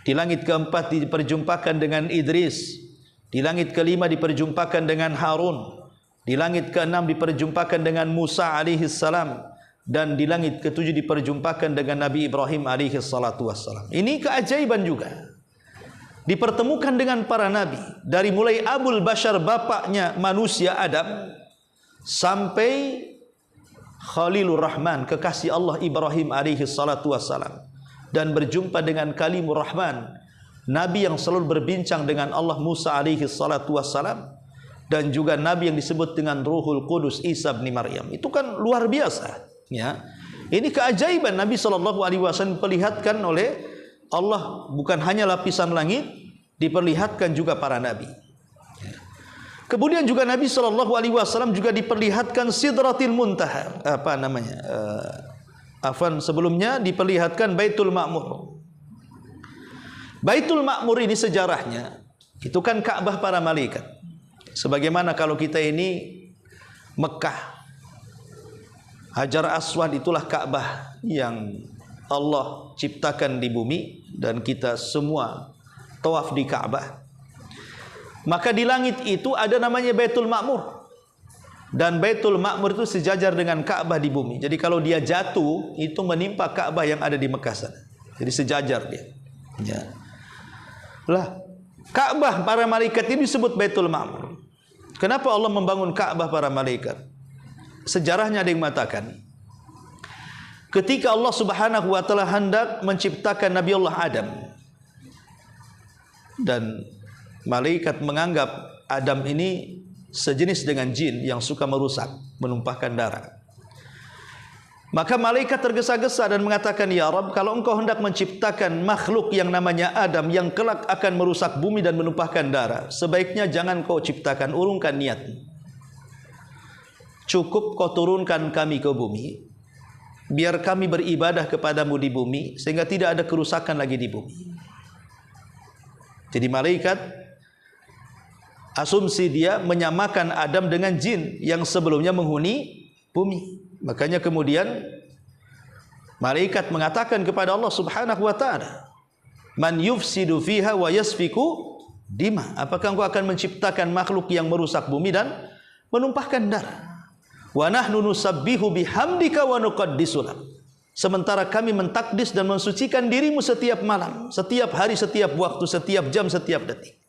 Di langit keempat diperjumpakan dengan Idris. Di langit kelima diperjumpakan dengan Harun. Di langit keenam diperjumpakan dengan Musa alaihi salam. Dan di langit ketujuh diperjumpakan dengan Nabi Ibrahim alaihi salatu wassalam. Ini keajaiban juga. Dipertemukan dengan para nabi. Dari mulai Abul Bashar, bapaknya manusia Adam, sampai Khalilur Rahman, kekasih Allah Ibrahim alaihi salatu wassalam, dan berjumpa dengan Kalimur Rahman, nabi yang selalu berbincang dengan Allah, Musa alaihi salatu wassalam, dan juga nabi yang disebut dengan Ruhul Qudus, Isa bin Maryam. Itu kan luar biasa ya. Ini keajaiban Nabi SAW diperlihatkan oleh Allah, bukan hanya lapisan langit, diperlihatkan juga para nabi. Kemudian juga Nabi SAW juga diperlihatkan Sidratil Muntaha, sebelumnya diperlihatkan Baitul Ma'mur. Baitul Ma'mur ini sejarahnya itu kan Ka'bah para malaikat. Sebagaimana kalau kita ini Mekah, Hajar Aswad itulah Ka'bah yang Allah ciptakan di bumi dan kita semua tawaf di Ka'bah. Maka di langit itu ada namanya Baitul Ma'mur. Dan Baitul Ma'mur itu sejajar dengan Ka'bah di bumi. Jadi kalau dia jatuh, itu menimpa Ka'bah yang ada di Mekah sana. Jadi sejajar dia. Ya. Lah, Ka'bah para malaikat ini disebut Baitul Ma'mur. Kenapa Allah membangun Ka'bah para malaikat? Sejarahnya ada yang mengatakan, ketika Allah Subhanahu wa taala hendak menciptakan Nabi Allah Adam, dan malaikat menganggap Adam ini sejenis dengan jin yang suka merusak, menumpahkan darah. Maka malaikat tergesa-gesa dan mengatakan, "Ya Rabb, kalau engkau hendak menciptakan makhluk yang namanya Adam yang kelak akan merusak bumi dan menumpahkan darah, sebaiknya jangan kau ciptakan, urungkan niatmu. Cukup kau turunkan kami ke bumi, biar kami beribadah kepadamu di bumi, sehingga tidak ada kerusakan lagi di bumi." Jadi malaikat asumsi dia menyamakan Adam dengan jin yang sebelumnya menghuni bumi. Makanya kemudian malaikat mengatakan kepada Allah Subhanahu wa taala, "Man yufsidu fiha wa yasfiku dima." Apakah engkau akan menciptakan makhluk yang merusak bumi dan menumpahkan darah? Wa nahnu nusabbihu bihamdika wa nuqaddisu lak. Sementara kami mentakdis dan mensucikan dirimu setiap malam, setiap hari, setiap waktu, setiap jam, setiap detik.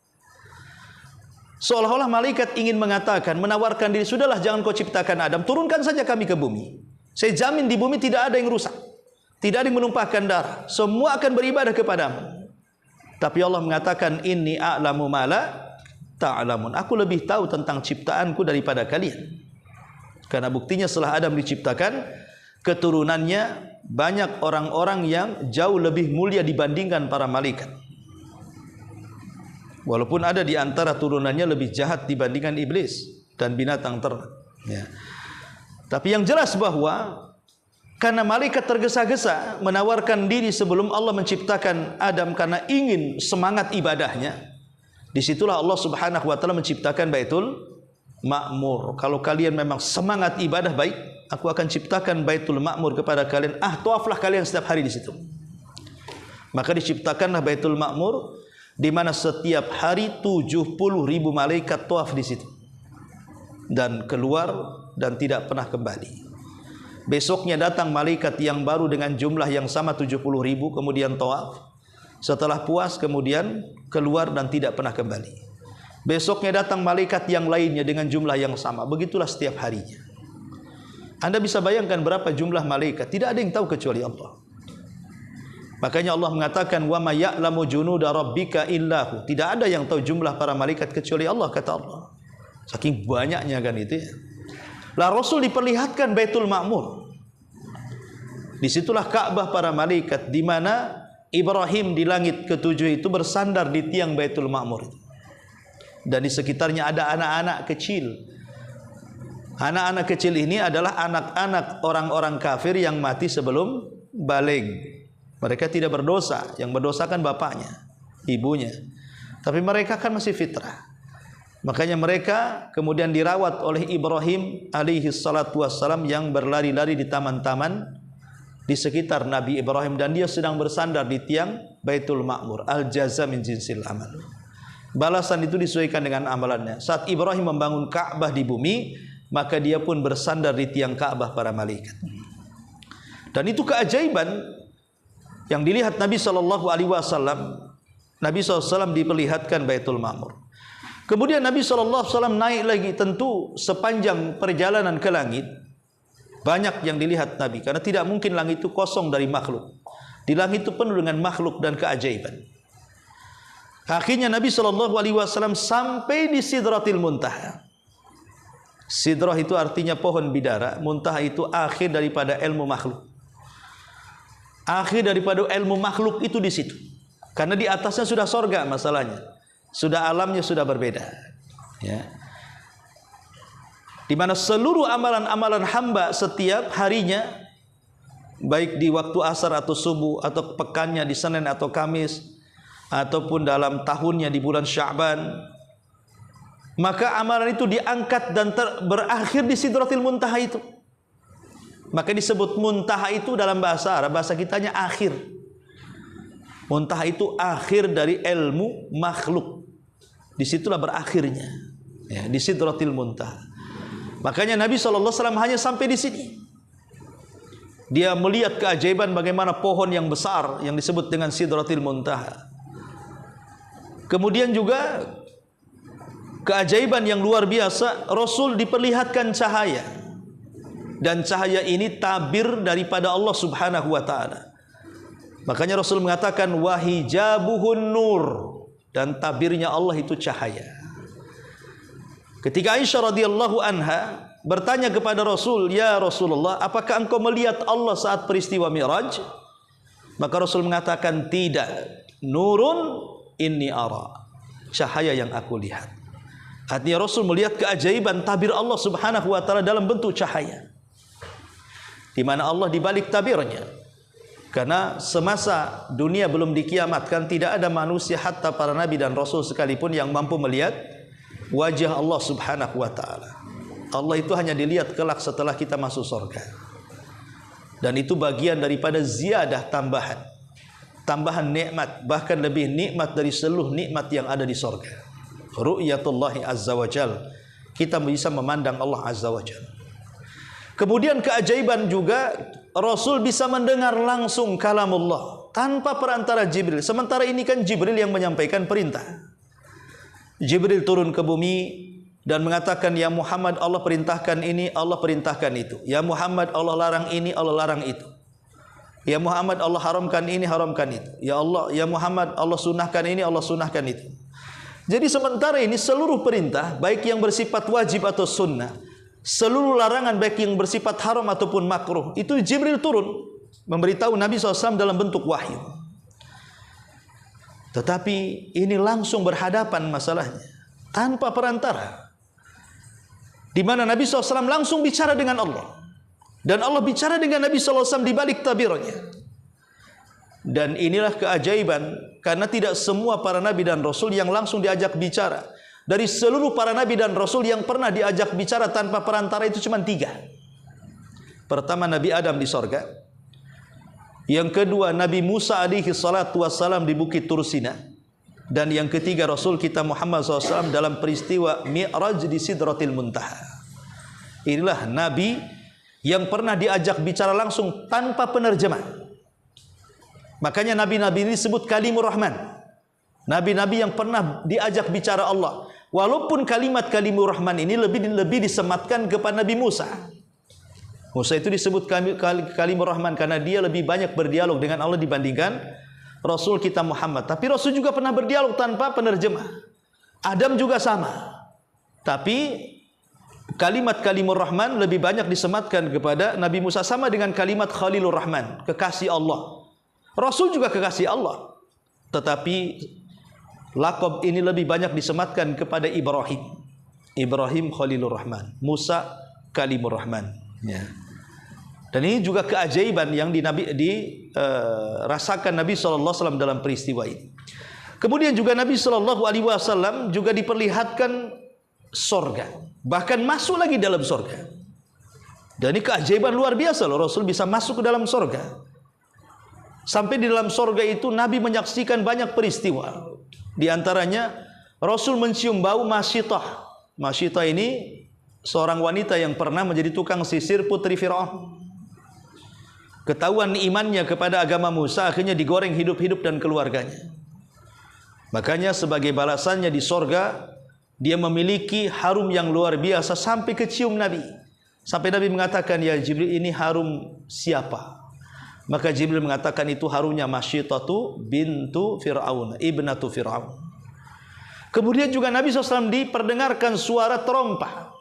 Seolah-olah malaikat ingin mengatakan, menawarkan diri, sudahlah jangan kau ciptakan Adam, turunkan saja kami ke bumi. Saya jamin di bumi tidak ada yang rusak, tidak ada yang menumpahkan darah, semua akan beribadah kepadamu. Tapi Allah mengatakan, inni a'lamu ma la ta'lamun. Aku lebih tahu tentang ciptaanku daripada kalian. Karena buktinya setelah Adam diciptakan, keturunannya banyak orang-orang yang jauh lebih mulia dibandingkan para malaikat. Walaupun ada di antara turunannya lebih jahat dibandingkan iblis dan binatang ternak. Ya. Tapi yang jelas bahwa karena malaikat tergesa-gesa menawarkan diri sebelum Allah menciptakan Adam karena ingin semangat ibadahnya, disitulah Allah Subhanahu wa taala menciptakan Baitul Ma'mur. Kalau kalian memang semangat ibadah baik, aku akan ciptakan Baitul Ma'mur kepada kalian. Tawaflah kalian setiap hari di situ. Maka diciptakanlah Baitul Ma'mur, di mana setiap hari 70.000 malaikat tawaf di situ dan keluar dan tidak pernah kembali. Besoknya datang malaikat yang baru dengan jumlah yang sama 70.000, kemudian tawaf. Setelah puas kemudian keluar dan tidak pernah kembali. Besoknya datang malaikat yang lainnya dengan jumlah yang sama. Begitulah setiap harinya. Anda bisa bayangkan berapa jumlah malaikat? Tidak ada yang tahu kecuali Allah. Makanya Allah mengatakan, wa may ya'lamu junuda rabbika illahu. Tidak ada yang tahu jumlah para malaikat kecuali Allah, kata Allah. Saking banyaknya kan itu ya. Lah Rasul diperlihatkan Baitul Ma'mur. Disitulah Ka'bah para malaikat, di mana Ibrahim di langit ketujuh itu bersandar di tiang Baitul Ma'mur. Dan di sekitarnya ada anak-anak kecil. Anak-anak kecil ini adalah anak-anak orang-orang kafir yang mati sebelum baligh. Mereka tidak berdosa, yang berdosa kan bapaknya, ibunya. Tapi mereka kan masih fitrah. Makanya mereka kemudian dirawat oleh Ibrahim alaihi salatu wassalam yang berlari-lari di taman-taman di sekitar Nabi Ibrahim, dan dia sedang bersandar di tiang Baitul Ma'mur. Al-jaza min jinsil amal. Balasan itu disesuaikan dengan amalannya. Saat Ibrahim membangun Ka'bah di bumi, maka dia pun bersandar di tiang Ka'bah para malaikat. Dan itu keajaiban yang dilihat Nabi SAW. Nabi SAW diperlihatkan Baitul Ma'mur. Kemudian Nabi SAW naik lagi. Tentu sepanjang perjalanan ke langit banyak yang dilihat Nabi, karena tidak mungkin langit itu kosong dari makhluk. Di langit itu penuh dengan makhluk dan keajaiban. Akhirnya Nabi SAW sampai di Sidratil Muntaha. Sidrah itu artinya pohon bidara, muntaha itu akhir daripada ilmu makhluk. Akhir daripada ilmu makhluk itu di situ. Karena di atasnya sudah sorga masalahnya. Sudah alamnya sudah berbeda. Ya. Di mana seluruh amalan-amalan hamba setiap harinya, baik di waktu asar atau subuh, atau pekannya di Senin atau Kamis, ataupun dalam tahunnya di bulan Sya'ban, maka amalan itu diangkat dan berakhir di Sidratil Muntaha itu. Maka disebut muntaha itu dalam bahasa Arab, bahasa kitanya akhir. Muntaha itu akhir dari ilmu makhluk. Disitulah berakhirnya, ya, di Sidratil Muntaha. Makanya Nabi SAW hanya sampai di sini. Dia melihat keajaiban bagaimana pohon yang besar yang disebut dengan Sidratil Muntaha. Kemudian juga keajaiban yang luar biasa, Rasul diperlihatkan cahaya, dan cahaya ini tabir daripada Allah Subhanahu wa taala. Makanya Rasul mengatakan wahijabuhun nur, dan tabirnya Allah itu cahaya. Ketika Aisyah radhiyallahu anha bertanya kepada Rasul, "Ya Rasulullah, apakah engkau melihat Allah saat peristiwa Mi'raj?" Maka Rasul mengatakan, "Tidak. Nurun inni ara." Cahaya yang aku lihat. Artinya Rasul melihat keajaiban tabir Allah Subhanahu wa taala dalam bentuk cahaya. Di mana Allah di balik tabirnya. Karena semasa dunia belum dikiamatkan, tidak ada manusia hatta para nabi dan rasul sekalipun yang mampu melihat wajah Allah Subhanahu wa taala. Allah itu hanya dilihat kelak setelah kita masuk surga. Dan itu bagian daripada ziyadah, tambahan nikmat, bahkan lebih nikmat dari seluruh nikmat yang ada di surga. Ru'yatullahi azza wa jal. Kita bisa memandang Allah azza wa jal. Kemudian keajaiban juga, Rasul bisa mendengar langsung kalamullah tanpa perantara Jibril. Sementara ini kan Jibril yang menyampaikan perintah. Jibril turun ke bumi dan mengatakan, "Ya Muhammad, Allah perintahkan ini, Allah perintahkan itu. Ya Muhammad, Allah larang ini, Allah larang itu. Ya Muhammad, Allah haramkan ini, haramkan itu. Ya Allah, ya Muhammad, Allah sunahkan ini, Allah sunahkan itu." Jadi sementara ini seluruh perintah, baik yang bersifat wajib atau sunnah, seluruh larangan baik yang bersifat haram ataupun makruh, itu Jibril turun memberitahu Nabi SAW dalam bentuk wahyu. Tetapi ini langsung berhadapan masalahnya, tanpa perantara. Di mana Nabi SAW langsung bicara dengan Allah, dan Allah bicara dengan Nabi SAW di balik tabirnya. Dan inilah keajaiban, karena tidak semua para nabi dan rasul yang langsung diajak bicara. Dari seluruh para nabi dan rasul yang pernah diajak bicara tanpa perantara itu cuma 3. Pertama, Nabi Adam di sorga. Yang kedua, Nabi Musa alaihi salatu wassalam di Bukit Tursina. Dan yang ketiga, Rasul kita Muhammad SAW dalam peristiwa Mi'raj di Sidratil Muntaha. Inilah nabi yang pernah diajak bicara langsung tanpa penerjemah. Makanya nabi-nabi ini disebut Kalimur Rahman. Nabi-nabi yang pernah diajak bicara Allah. Walaupun kalimat Kalimur Rahman ini lebih disematkan kepada Nabi Musa. Musa itu disebut Kalimur Rahman karena dia lebih banyak berdialog dengan Allah dibandingkan Rasul kita Muhammad. Tapi Rasul juga pernah berdialog tanpa penerjemah. Adam juga sama. Tapi kalimat Kalimur Rahman lebih banyak disematkan kepada Nabi Musa, sama dengan kalimat Khalilur Rahman, kekasih Allah. Rasul juga kekasih Allah. Tetapi laqab ini lebih banyak disematkan kepada Ibrahim. Ibrahim Khalilur Rahman, Musa Kalimur Rahman. Ya. Dan ini juga keajaiban yang dirasakan Nabi SAW dalam peristiwa ini. Kemudian juga Nabi SAW juga diperlihatkan sorga, bahkan masuk lagi dalam sorga. Dan ini keajaiban luar biasa loh, Rasul bisa masuk ke dalam sorga. Sampai di dalam sorga itu Nabi menyaksikan banyak peristiwa. Di antaranya Rasul mencium bau Masyitah. Masyitah ini seorang wanita yang pernah menjadi tukang sisir putri Fir'aun. Ketahuan imannya kepada agama Musa, akhirnya digoreng hidup-hidup dan keluarganya. Makanya sebagai balasannya di sorga, dia memiliki harum yang luar biasa sampai kecium Nabi. Sampai Nabi mengatakan, "Ya Jibril, ini harum siapa?" Maka Jibril mengatakan itu harumnya Masyitatu bintu Fir'aun, ibnatu Fir'aun. Kemudian juga Nabi SAW diperdengarkan suara terompah,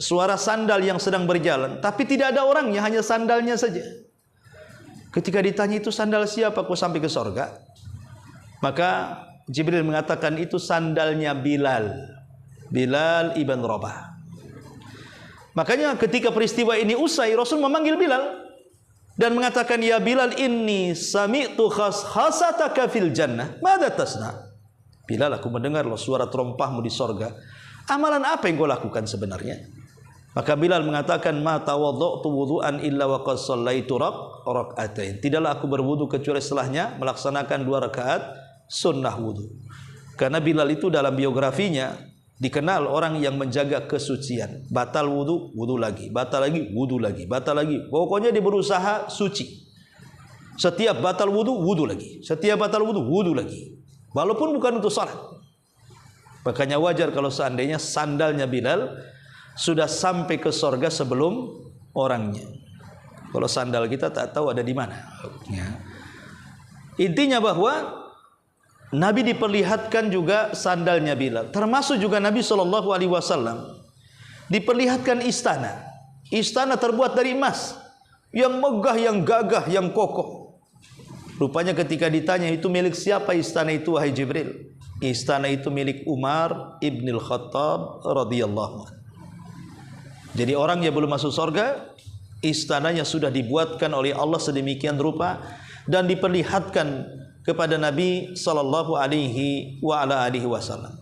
suara sandal yang sedang berjalan, tapi tidak ada orangnya, hanya sandalnya saja. Ketika ditanya itu sandal siapa kok sampai ke sorga, maka Jibril mengatakan itu sandalnya Bilal ibn Rabah. Makanya ketika peristiwa ini usai, Rasul memanggil Bilal dan mengatakan, ya Bilal, inni sami'tu khasataka fil jannah, madza tasna? Bilal, aku mendengar suara terompahmu di sorga. Amalan apa yang kau lakukan sebenarnya? Maka Bilal mengatakan, ma tawadda'tu wudu'an illa wa qad shallaitu rak'atain. Tidaklah aku berwudu kecuali setelahnya melaksanakan 2 rakaat sunnah wudu. Karena Bilal itu dalam biografinya dikenal orang yang menjaga kesucian. Batal wudu, wudu lagi. Batal lagi, wudu lagi. Batal lagi. Pokoknya dia berusaha suci. Setiap batal wudu, wudu lagi. Setiap batal wudu, wudu lagi. Walaupun bukan untuk salat. Makanya wajar kalau seandainya sandalnya Bilal sudah sampai ke sorga sebelum orangnya. Kalau sandal kita tak tahu ada di mana. Ya. Intinya bahwa Nabi diperlihatkan juga sandalnya Bilal. Termasuk juga Nabi SAW diperlihatkan istana. Istana terbuat dari emas, yang megah, yang gagah, yang kokoh. Rupanya ketika ditanya, itu milik siapa istana itu, wahai Jibril? Istana itu milik Umar ibn al-Khattab radhiyallahu anhu. Jadi orang yang belum masuk surga, istananya sudah dibuatkan oleh Allah sedemikian rupa dan diperlihatkan kepada Nabi sallallahu alaihi wasallam.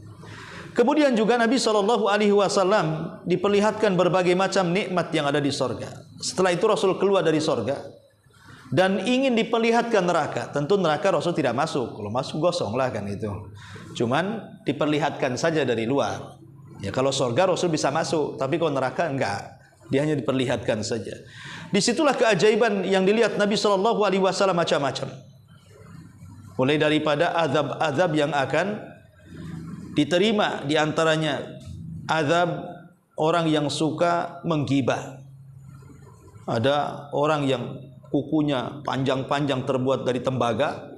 Kemudian juga Nabi sallallahu alaihi wasallam diperlihatkan berbagai macam nikmat yang ada di surga. Setelah itu Rasul keluar dari surga dan ingin diperlihatkan neraka. Tentu neraka Rasul tidak masuk. Kalau masuk gosonglah kan itu. Cuman diperlihatkan saja dari luar. Ya, kalau surga Rasul bisa masuk, tapi kalau neraka enggak. Dia hanya diperlihatkan saja. Disitulah keajaiban yang dilihat Nabi sallallahu alaihi wasallam macam-macam. Mulai daripada azab-azab yang akan diterima, di antaranya azab orang yang suka menggibah. Ada orang yang kukunya panjang-panjang terbuat dari tembaga,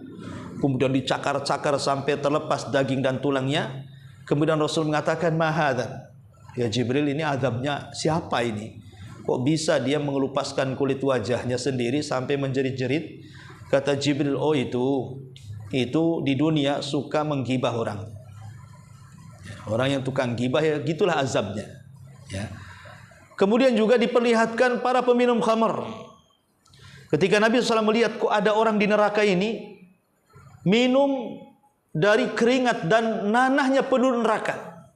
kemudian dicakar-cakar sampai terlepas daging dan tulangnya. Kemudian Rasul mengatakan, mahadzan, ya Jibril, ini azabnya siapa ini? Kok bisa dia mengelupaskan kulit wajahnya sendiri sampai menjerit-jerit? Kata Jibril, oh itu di dunia suka menggibah orang. Orang yang tukang gibah, ya gitulah azabnya. Ya. Kemudian juga diperlihatkan para peminum khamar. Ketika Nabi SAW melihat kok ada orang di neraka ini minum dari keringat dan nanahnya penuh neraka.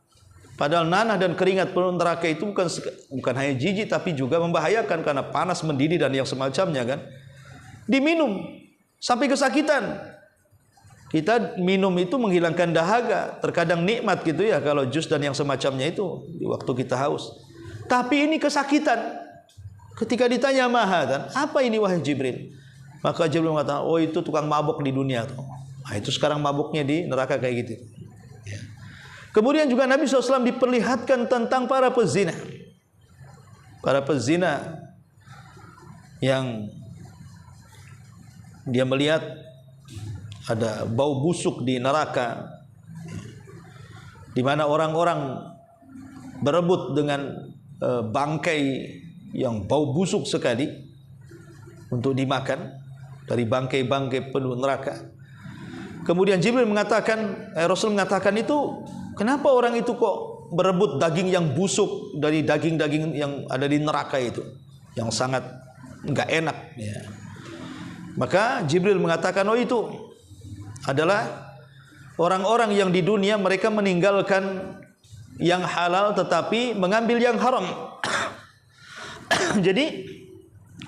Padahal nanah dan keringat penuh neraka itu bukan hanya jijik, tapi juga membahayakan karena panas mendidih dan yang semacamnya kan. Diminum sampai kesakitan. Kita minum itu menghilangkan dahaga, terkadang nikmat gitu ya kalau jus dan yang semacamnya itu di waktu kita haus. Tapi ini kesakitan. Ketika ditanya mahadzan, apa ini wahai Jibril? Maka Jibril mengatakan, oh itu tukang mabuk di dunia tuh. Nah, itu sekarang mabuknya di neraka kayak gitu. Ya. Kemudian juga Nabi SAW diperlihatkan tentang para pezina. Para pezina yang dia melihat ada bau busuk di neraka, di mana orang-orang berebut dengan bangkai yang bau busuk sekali untuk dimakan dari bangkai-bangkai penuh neraka. Kemudian Jibril mengatakan, Rasul mengatakan itu, kenapa orang itu kok berebut daging yang busuk dari daging-daging yang ada di neraka itu, yang sangat enggak enak ya. Maka Jibril mengatakan, oh itu adalah orang-orang yang di dunia mereka meninggalkan yang halal tetapi mengambil yang haram. Jadi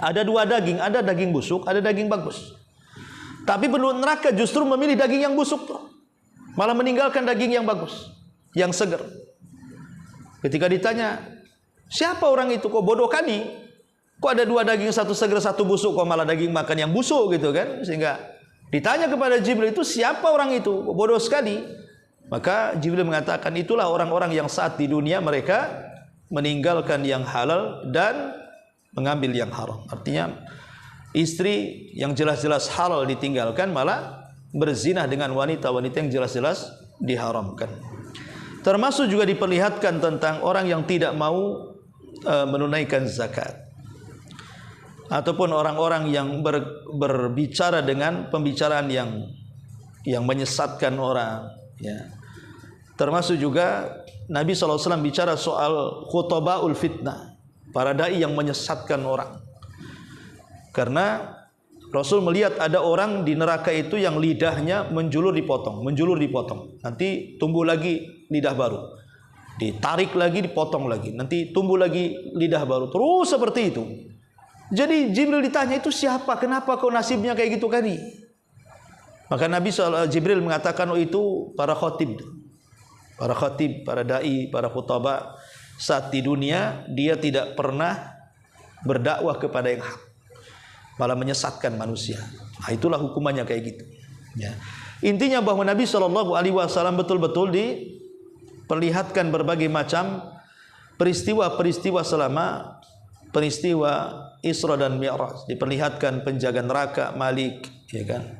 ada 2 daging, ada daging busuk, ada daging bagus. Tapi penduduk neraka justru memilih daging yang busuk tuh. Malah meninggalkan daging yang bagus, yang segar. Ketika ditanya, siapa orang itu? Kok bodoh kali? Kok ada 2 daging, satu segar, satu busuk, kok malah daging makan yang busuk gitu kan? Sehingga ditanya kepada Jibril, itu siapa orang itu? Kok bodoh sekali? Maka Jibril mengatakan, itulah orang-orang yang saat di dunia mereka meninggalkan yang halal dan mengambil yang haram. Artinya istri yang jelas-jelas halal ditinggalkan, malah berzina dengan wanita-wanita yang jelas-jelas diharamkan. Termasuk juga diperlihatkan tentang orang yang tidak mau menunaikan zakat, ataupun orang-orang yang berbicara dengan pembicaraan yang yang menyesatkan orang, ya. Termasuk juga Nabi SAW bicara soal khutabaul fitnah, para dai yang menyesatkan orang. Karena Rasul melihat ada orang di neraka itu yang lidahnya menjulur dipotong. Nanti tumbuh lagi lidah baru. Ditarik lagi, dipotong lagi. Nanti tumbuh lagi lidah baru. Terus seperti itu. Jadi Jibril ditanya, itu siapa? Kenapa kau nasibnya kayak gitu kali? Maka Jibril mengatakan, oh itu para khatib. Para khatib, para dai, para khutbah. Saat di dunia dia tidak pernah berdakwah kepada yang hak, malah menyesatkan manusia. Nah, itulah hukumannya kayak gitu. Ya. Intinya bahwa Nabi SAW betul-betul diperlihatkan berbagai macam peristiwa-peristiwa selama peristiwa Isra dan Mi'raj. Diperlihatkan penjaga neraka Malik, ya kan?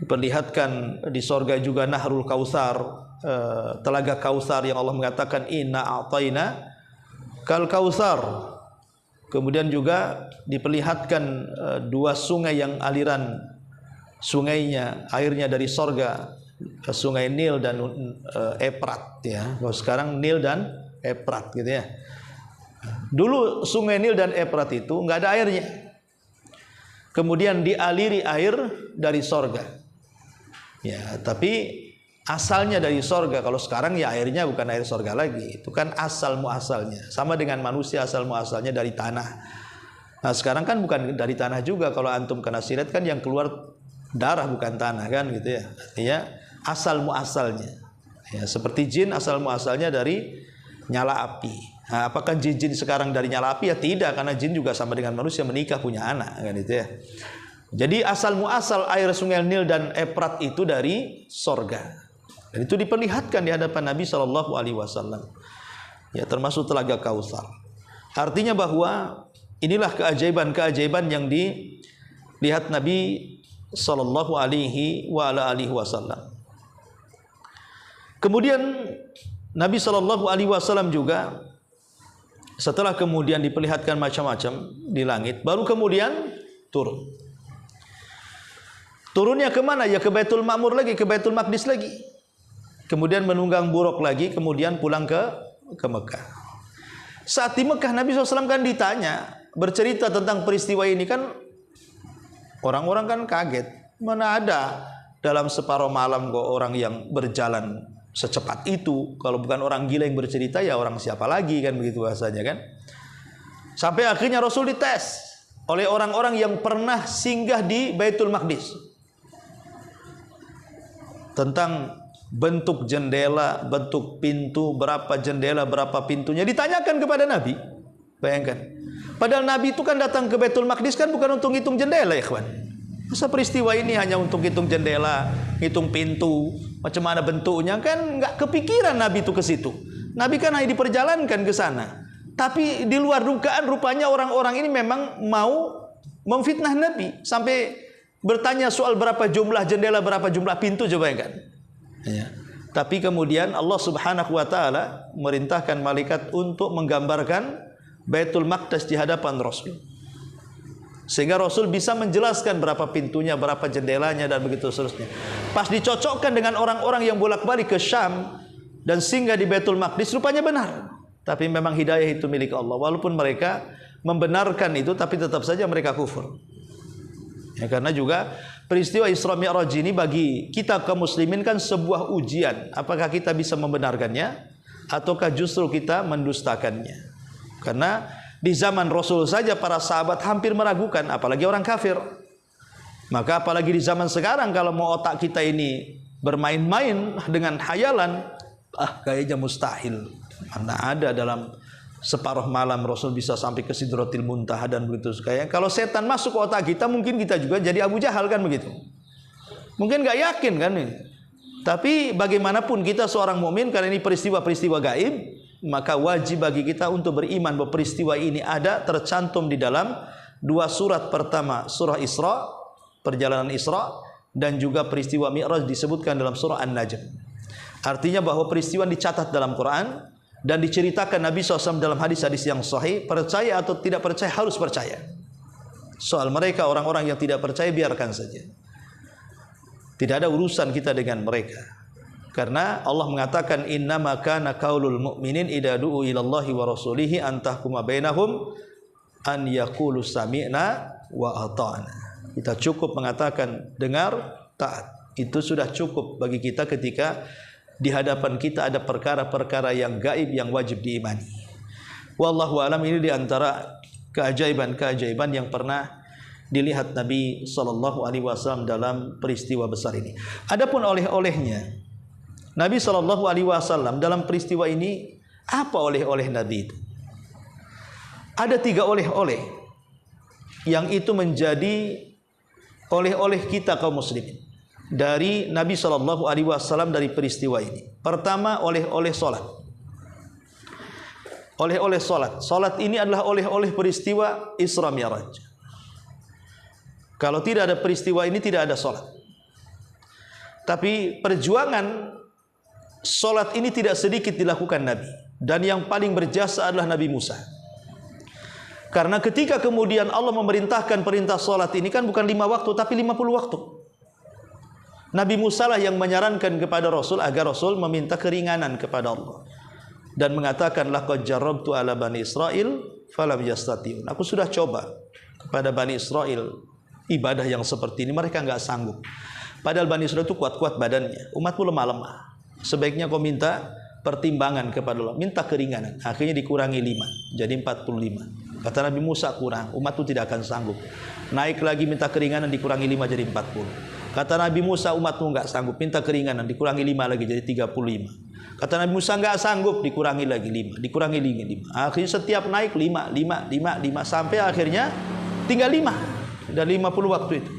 Diperlihatkan di sorga juga Nahrul Kautsar, telaga Kautsar yang Allah mengatakan inna a'tayna kal kautsar. Kemudian juga diperlihatkan dua sungai yang aliran sungainya, airnya dari sorga, sungai Nil dan Efrat, ya. Kalau sekarang Nil dan Efrat gitu ya. Dulu sungai Nil dan Efrat itu nggak ada airnya. Kemudian dialiri air dari sorga. Ya, tapi asalnya dari sorga. Kalau sekarang ya airnya bukan air sorga lagi. Itu kan asal muasalnya. Sama dengan manusia asal muasalnya dari tanah. Nah sekarang kan bukan dari tanah juga. Kalau antum kena silet kan yang keluar darah bukan tanah kan gitu ya. Artinya asal muasalnya. Ya, seperti jin asal muasalnya dari nyala api. Nah, apakah jin-jin sekarang dari nyala api? Ya tidak, karena jin juga sama dengan manusia, menikah punya anak kan gitu ya. Jadi asal muasal air sungai Nil dan Efrat itu dari sorga. Dan itu diperlihatkan di hadapan Nabi SAW. Ya, termasuk telaga Kautsar. Artinya bahwa inilah keajaiban-keajaiban yang dilihat Nabi SAW. Kemudian Nabi SAW juga setelah kemudian diperlihatkan macam-macam di langit, baru kemudian turun. Turunnya kemana? Ya ke Baitul Ma'mur lagi, ke Baitul Maqdis lagi. Kemudian menunggang buruk lagi, kemudian pulang ke Mekah. Saat di Mekah Nabi SAW kan ditanya, bercerita tentang peristiwa ini kan orang-orang kan kaget. Mana ada dalam separuh malam kok orang yang berjalan secepat itu. Kalau bukan orang gila yang bercerita ya orang siapa lagi kan begitu bahasanya kan. Sampai akhirnya Rasul dites oleh orang-orang yang pernah singgah di Baitul Maqdis tentang bentuk jendela, bentuk pintu, berapa jendela, berapa pintunya, ditanyakan kepada Nabi. Bayangkan. Padahal Nabi itu kan datang ke Baitul Maqdis kan bukan untuk hitung jendela ya kawan. Masa peristiwa ini hanya untuk hitung jendela, hitung pintu, macam mana bentuknya, kan nggak kepikiran Nabi itu ke situ. Nabi kan hanya diperjalankan ke sana. Tapi di luar dugaan rupanya orang-orang ini memang mau memfitnah Nabi sampai bertanya soal berapa jumlah jendela, berapa jumlah pintu, coba kan. Ya. Tapi kemudian Allah Subhanahu wa taala merintahkan malaikat untuk menggambarkan Baitul Maqdis di hadapan Rasul. Sehingga Rasul bisa menjelaskan berapa pintunya, berapa jendelanya dan begitu seterusnya. Pas dicocokkan dengan orang-orang yang bolak-balik ke Syam dan singgah di Baitul Maqdis, rupanya benar. Tapi memang hidayah itu milik Allah. Walaupun mereka membenarkan itu, tapi tetap saja mereka kufur. Ya, karena juga peristiwa Isra Mi'raj ini bagi kita kaum muslimin kan sebuah ujian. Apakah kita bisa membenarkannya ataukah justru kita mendustakannya? Karena di zaman Rasul saja para sahabat hampir meragukan, apalagi orang kafir. Maka apalagi di zaman sekarang kalau mau otak kita ini bermain-main dengan khayalan, kayaknya mustahil. Mana ada dalam separuh malam Rasul bisa sampai ke Sidratil Muntaha dan begitu. Kayak kalau setan masuk ke otak kita, mungkin kita juga jadi Abu Jahal kan begitu. Mungkin nggak yakin kan ini. Tapi bagaimanapun kita seorang mukmin, karena ini peristiwa-peristiwa gaib, maka wajib bagi kita untuk beriman bahwa peristiwa ini ada tercantum di dalam dua surat. Pertama surah Isra, perjalanan Isra, dan juga peristiwa Mi'raj disebutkan dalam surah An-Najm. Artinya bahwa peristiwa dicatat dalam Quran dan diceritakan Nabi SAW dalam hadis-hadis yang sahih. Percaya atau tidak percaya harus percaya. Soal mereka orang-orang yang tidak percaya biarkan saja. Tidak ada urusan kita dengan mereka. Karena Allah mengatakan innama kana qaulul mu'minin idza du'u ilallahi wa rasulihi an tahkuma bainahum an yaqulu sami'na wa ata'na. Kita cukup mengatakan dengar, taat. Itu sudah cukup bagi kita ketika di hadapan kita ada perkara-perkara yang gaib yang wajib diimani. Wallahu alam, ini di antara keajaiban-keajaiban yang pernah dilihat Nabi sallallahu alaihi wasallam dalam peristiwa besar ini. Adapun oleh-olehnya Nabi sallallahu alaihi wasallam dalam peristiwa ini, apa oleh-oleh Nabi itu? Ada 3 oleh-oleh yang itu menjadi oleh-oleh kita kaum muslimin dari Nabi sallallahu alaihi wasallam dari peristiwa ini. Pertama, oleh-oleh salat. Oleh-oleh salat. Salat ini adalah oleh-oleh peristiwa Isra Mi'raj. Kalau tidak ada peristiwa ini, tidak ada salat. Tapi perjuangan salat ini tidak sedikit dilakukan Nabi, dan yang paling berjasa adalah Nabi Musa. Karena ketika kemudian Allah memerintahkan perintah salat ini kan bukan 5 waktu tapi 50 waktu. Nabi Musa lah yang menyarankan kepada Rasul agar Rasul meminta keringanan kepada Allah dan mengatakan laqad jarrabtu ala bani Israil falam yastati'un. Aku sudah coba kepada Bani Israel ibadah yang seperti ini, mereka enggak sanggup. Padahal Bani Israel itu kuat-kuat badannya, umatmu lemah-lemah. Sebaiknya kau minta pertimbangan kepada Allah, minta keringanan. Akhirnya dikurangi 5 jadi 45. Kata Nabi Musa, kurang, umatku tidak akan sanggup. Naik lagi minta keringanan, dikurangi 5 jadi 40. Kata Nabi Musa, umatmu enggak sanggup, minta keringanan, dikurangi 5 lagi jadi 35. Kata Nabi Musa, enggak sanggup, dikurangi lagi 5, dikurangi lagi 5. Akhirnya setiap naik 5 sampai akhirnya tinggal 5 dan 50 waktu itu.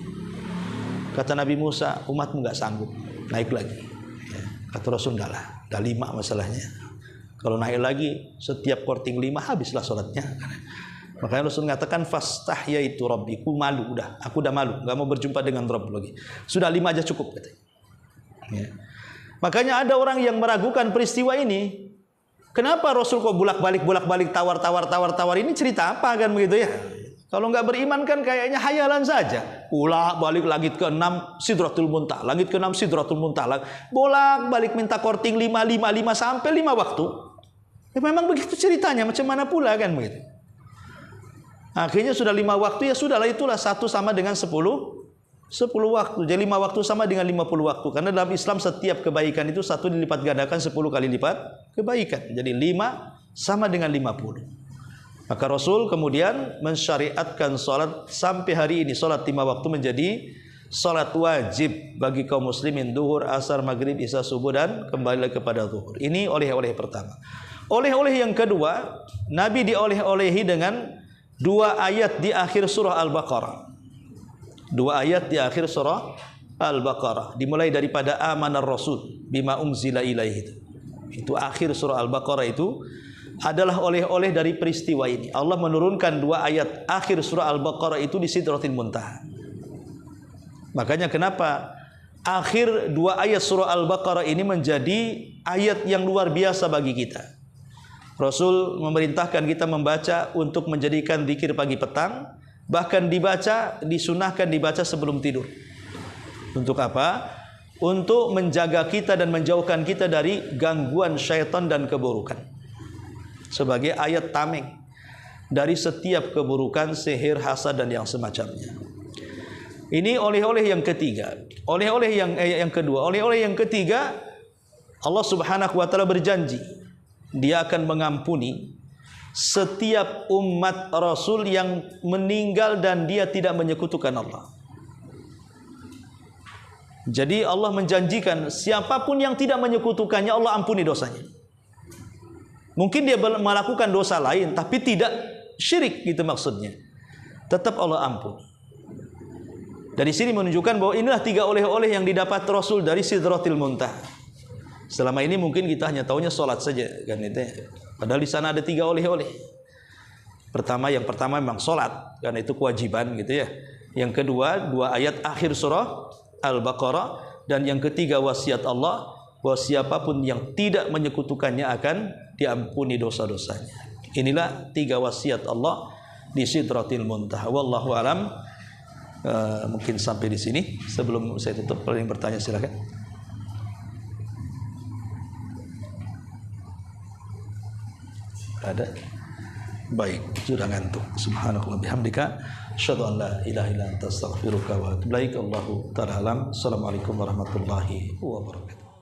Kata Nabi Musa, umatmu enggak sanggup, naik lagi. Kata Rasul, enggak lah, dah 5 masalahnya. Kalau naik lagi setiap korting 5 habislah sholatnya. Makanya Rasul mengatakan fastahyaitu rabbiku, malu, aku udah malu, enggak mau berjumpa dengan Rabb lagi. Sudah 5 aja cukup katanya. Ya. Makanya ada orang yang meragukan peristiwa ini. Kenapa Rasul kok bolak-balik tawar ini cerita apa kan begitu ya? Kalau enggak beriman kan kayaknya hayalan saja. Bolak-balik langit ke-6 Sidratul Muntaha, langit ke-6 Sidratul Muntaha. Bolak-balik minta korting 5 sampai 5 waktu. Ya memang begitu ceritanya, macam mana pula kan begitu. Akhirnya sudah 5 waktu, ya sudahlah, itulah 1 sama dengan 10 waktu. Jadi 5 waktu sama dengan 50 waktu. Karena dalam Islam setiap kebaikan itu 1 dilipat gandakan 10 kali lipat kebaikan. Jadi 5 sama dengan 50. Maka Rasul kemudian mensyariatkan salat sampai hari ini. Salat 5 waktu menjadi salat wajib bagi kaum muslimin, duhur, asar, maghrib, isya, subuh, dan kembali kepada duhur. Ini oleh-oleh pertama. Oleh-oleh yang kedua, Nabi dioleh-olehi dengan 2 ayat di akhir surah Al-Baqarah. 2 ayat di akhir surah Al-Baqarah. Dimulai daripada amanar rasul bima unzila ilaihi. Itu akhir surah Al-Baqarah itu adalah oleh-oleh dari peristiwa ini. Allah menurunkan 2 ayat akhir surah Al-Baqarah itu di Sidratil Muntaha. Makanya kenapa akhir 2 ayat surah Al-Baqarah ini menjadi ayat yang luar biasa bagi kita. Rasul memerintahkan kita membaca untuk menjadikan zikir pagi petang, bahkan disunahkan dibaca sebelum tidur. Untuk apa? Untuk menjaga kita dan menjauhkan kita dari gangguan syaitan dan keburukan. Sebagai ayat tameng dari setiap keburukan, sihir, hasad, dan yang semacamnya. Ini oleh-oleh yang ketiga. Oleh-oleh yang kedua. Oleh-oleh yang ketiga, Allah Subhanahu wa taala berjanji Dia akan mengampuni setiap umat Rasul yang meninggal dan dia tidak menyekutukan Allah. Jadi Allah menjanjikan siapapun yang tidak menyekutukannya, Allah ampuni dosanya. Mungkin dia melakukan dosa lain tapi tidak syirik, gitu maksudnya. Tetap Allah ampuni. Dari sini menunjukkan bahwa inilah 3 oleh-oleh yang didapat Rasul dari Sidratil Muntaha. Selama ini mungkin kita hanya taunya salat saja kan itu. Padahal di sana ada 3 oleh-oleh. Yang pertama memang salat, karena itu kewajiban gitu ya. Yang kedua 2 ayat akhir surah Al-Baqarah, dan yang ketiga wasiat Allah bahwa siapapun yang tidak menyekutukannya akan diampuni dosa-dosanya. Inilah 3 wasiat Allah di Sidratil Muntaha. Wallahu alam Mungkin sampai di sini. Sebelum saya tutup, kalau yang bertanya silakan. Ada? Baik, sudah ngantuk. Subhanallah bihamdika, asyhadu an la ilaha illa anta astaghfiruka wa atubu ilaik. Allahu ta'ala alam. Assalamualaikum warahmatullahi wabarakatuh.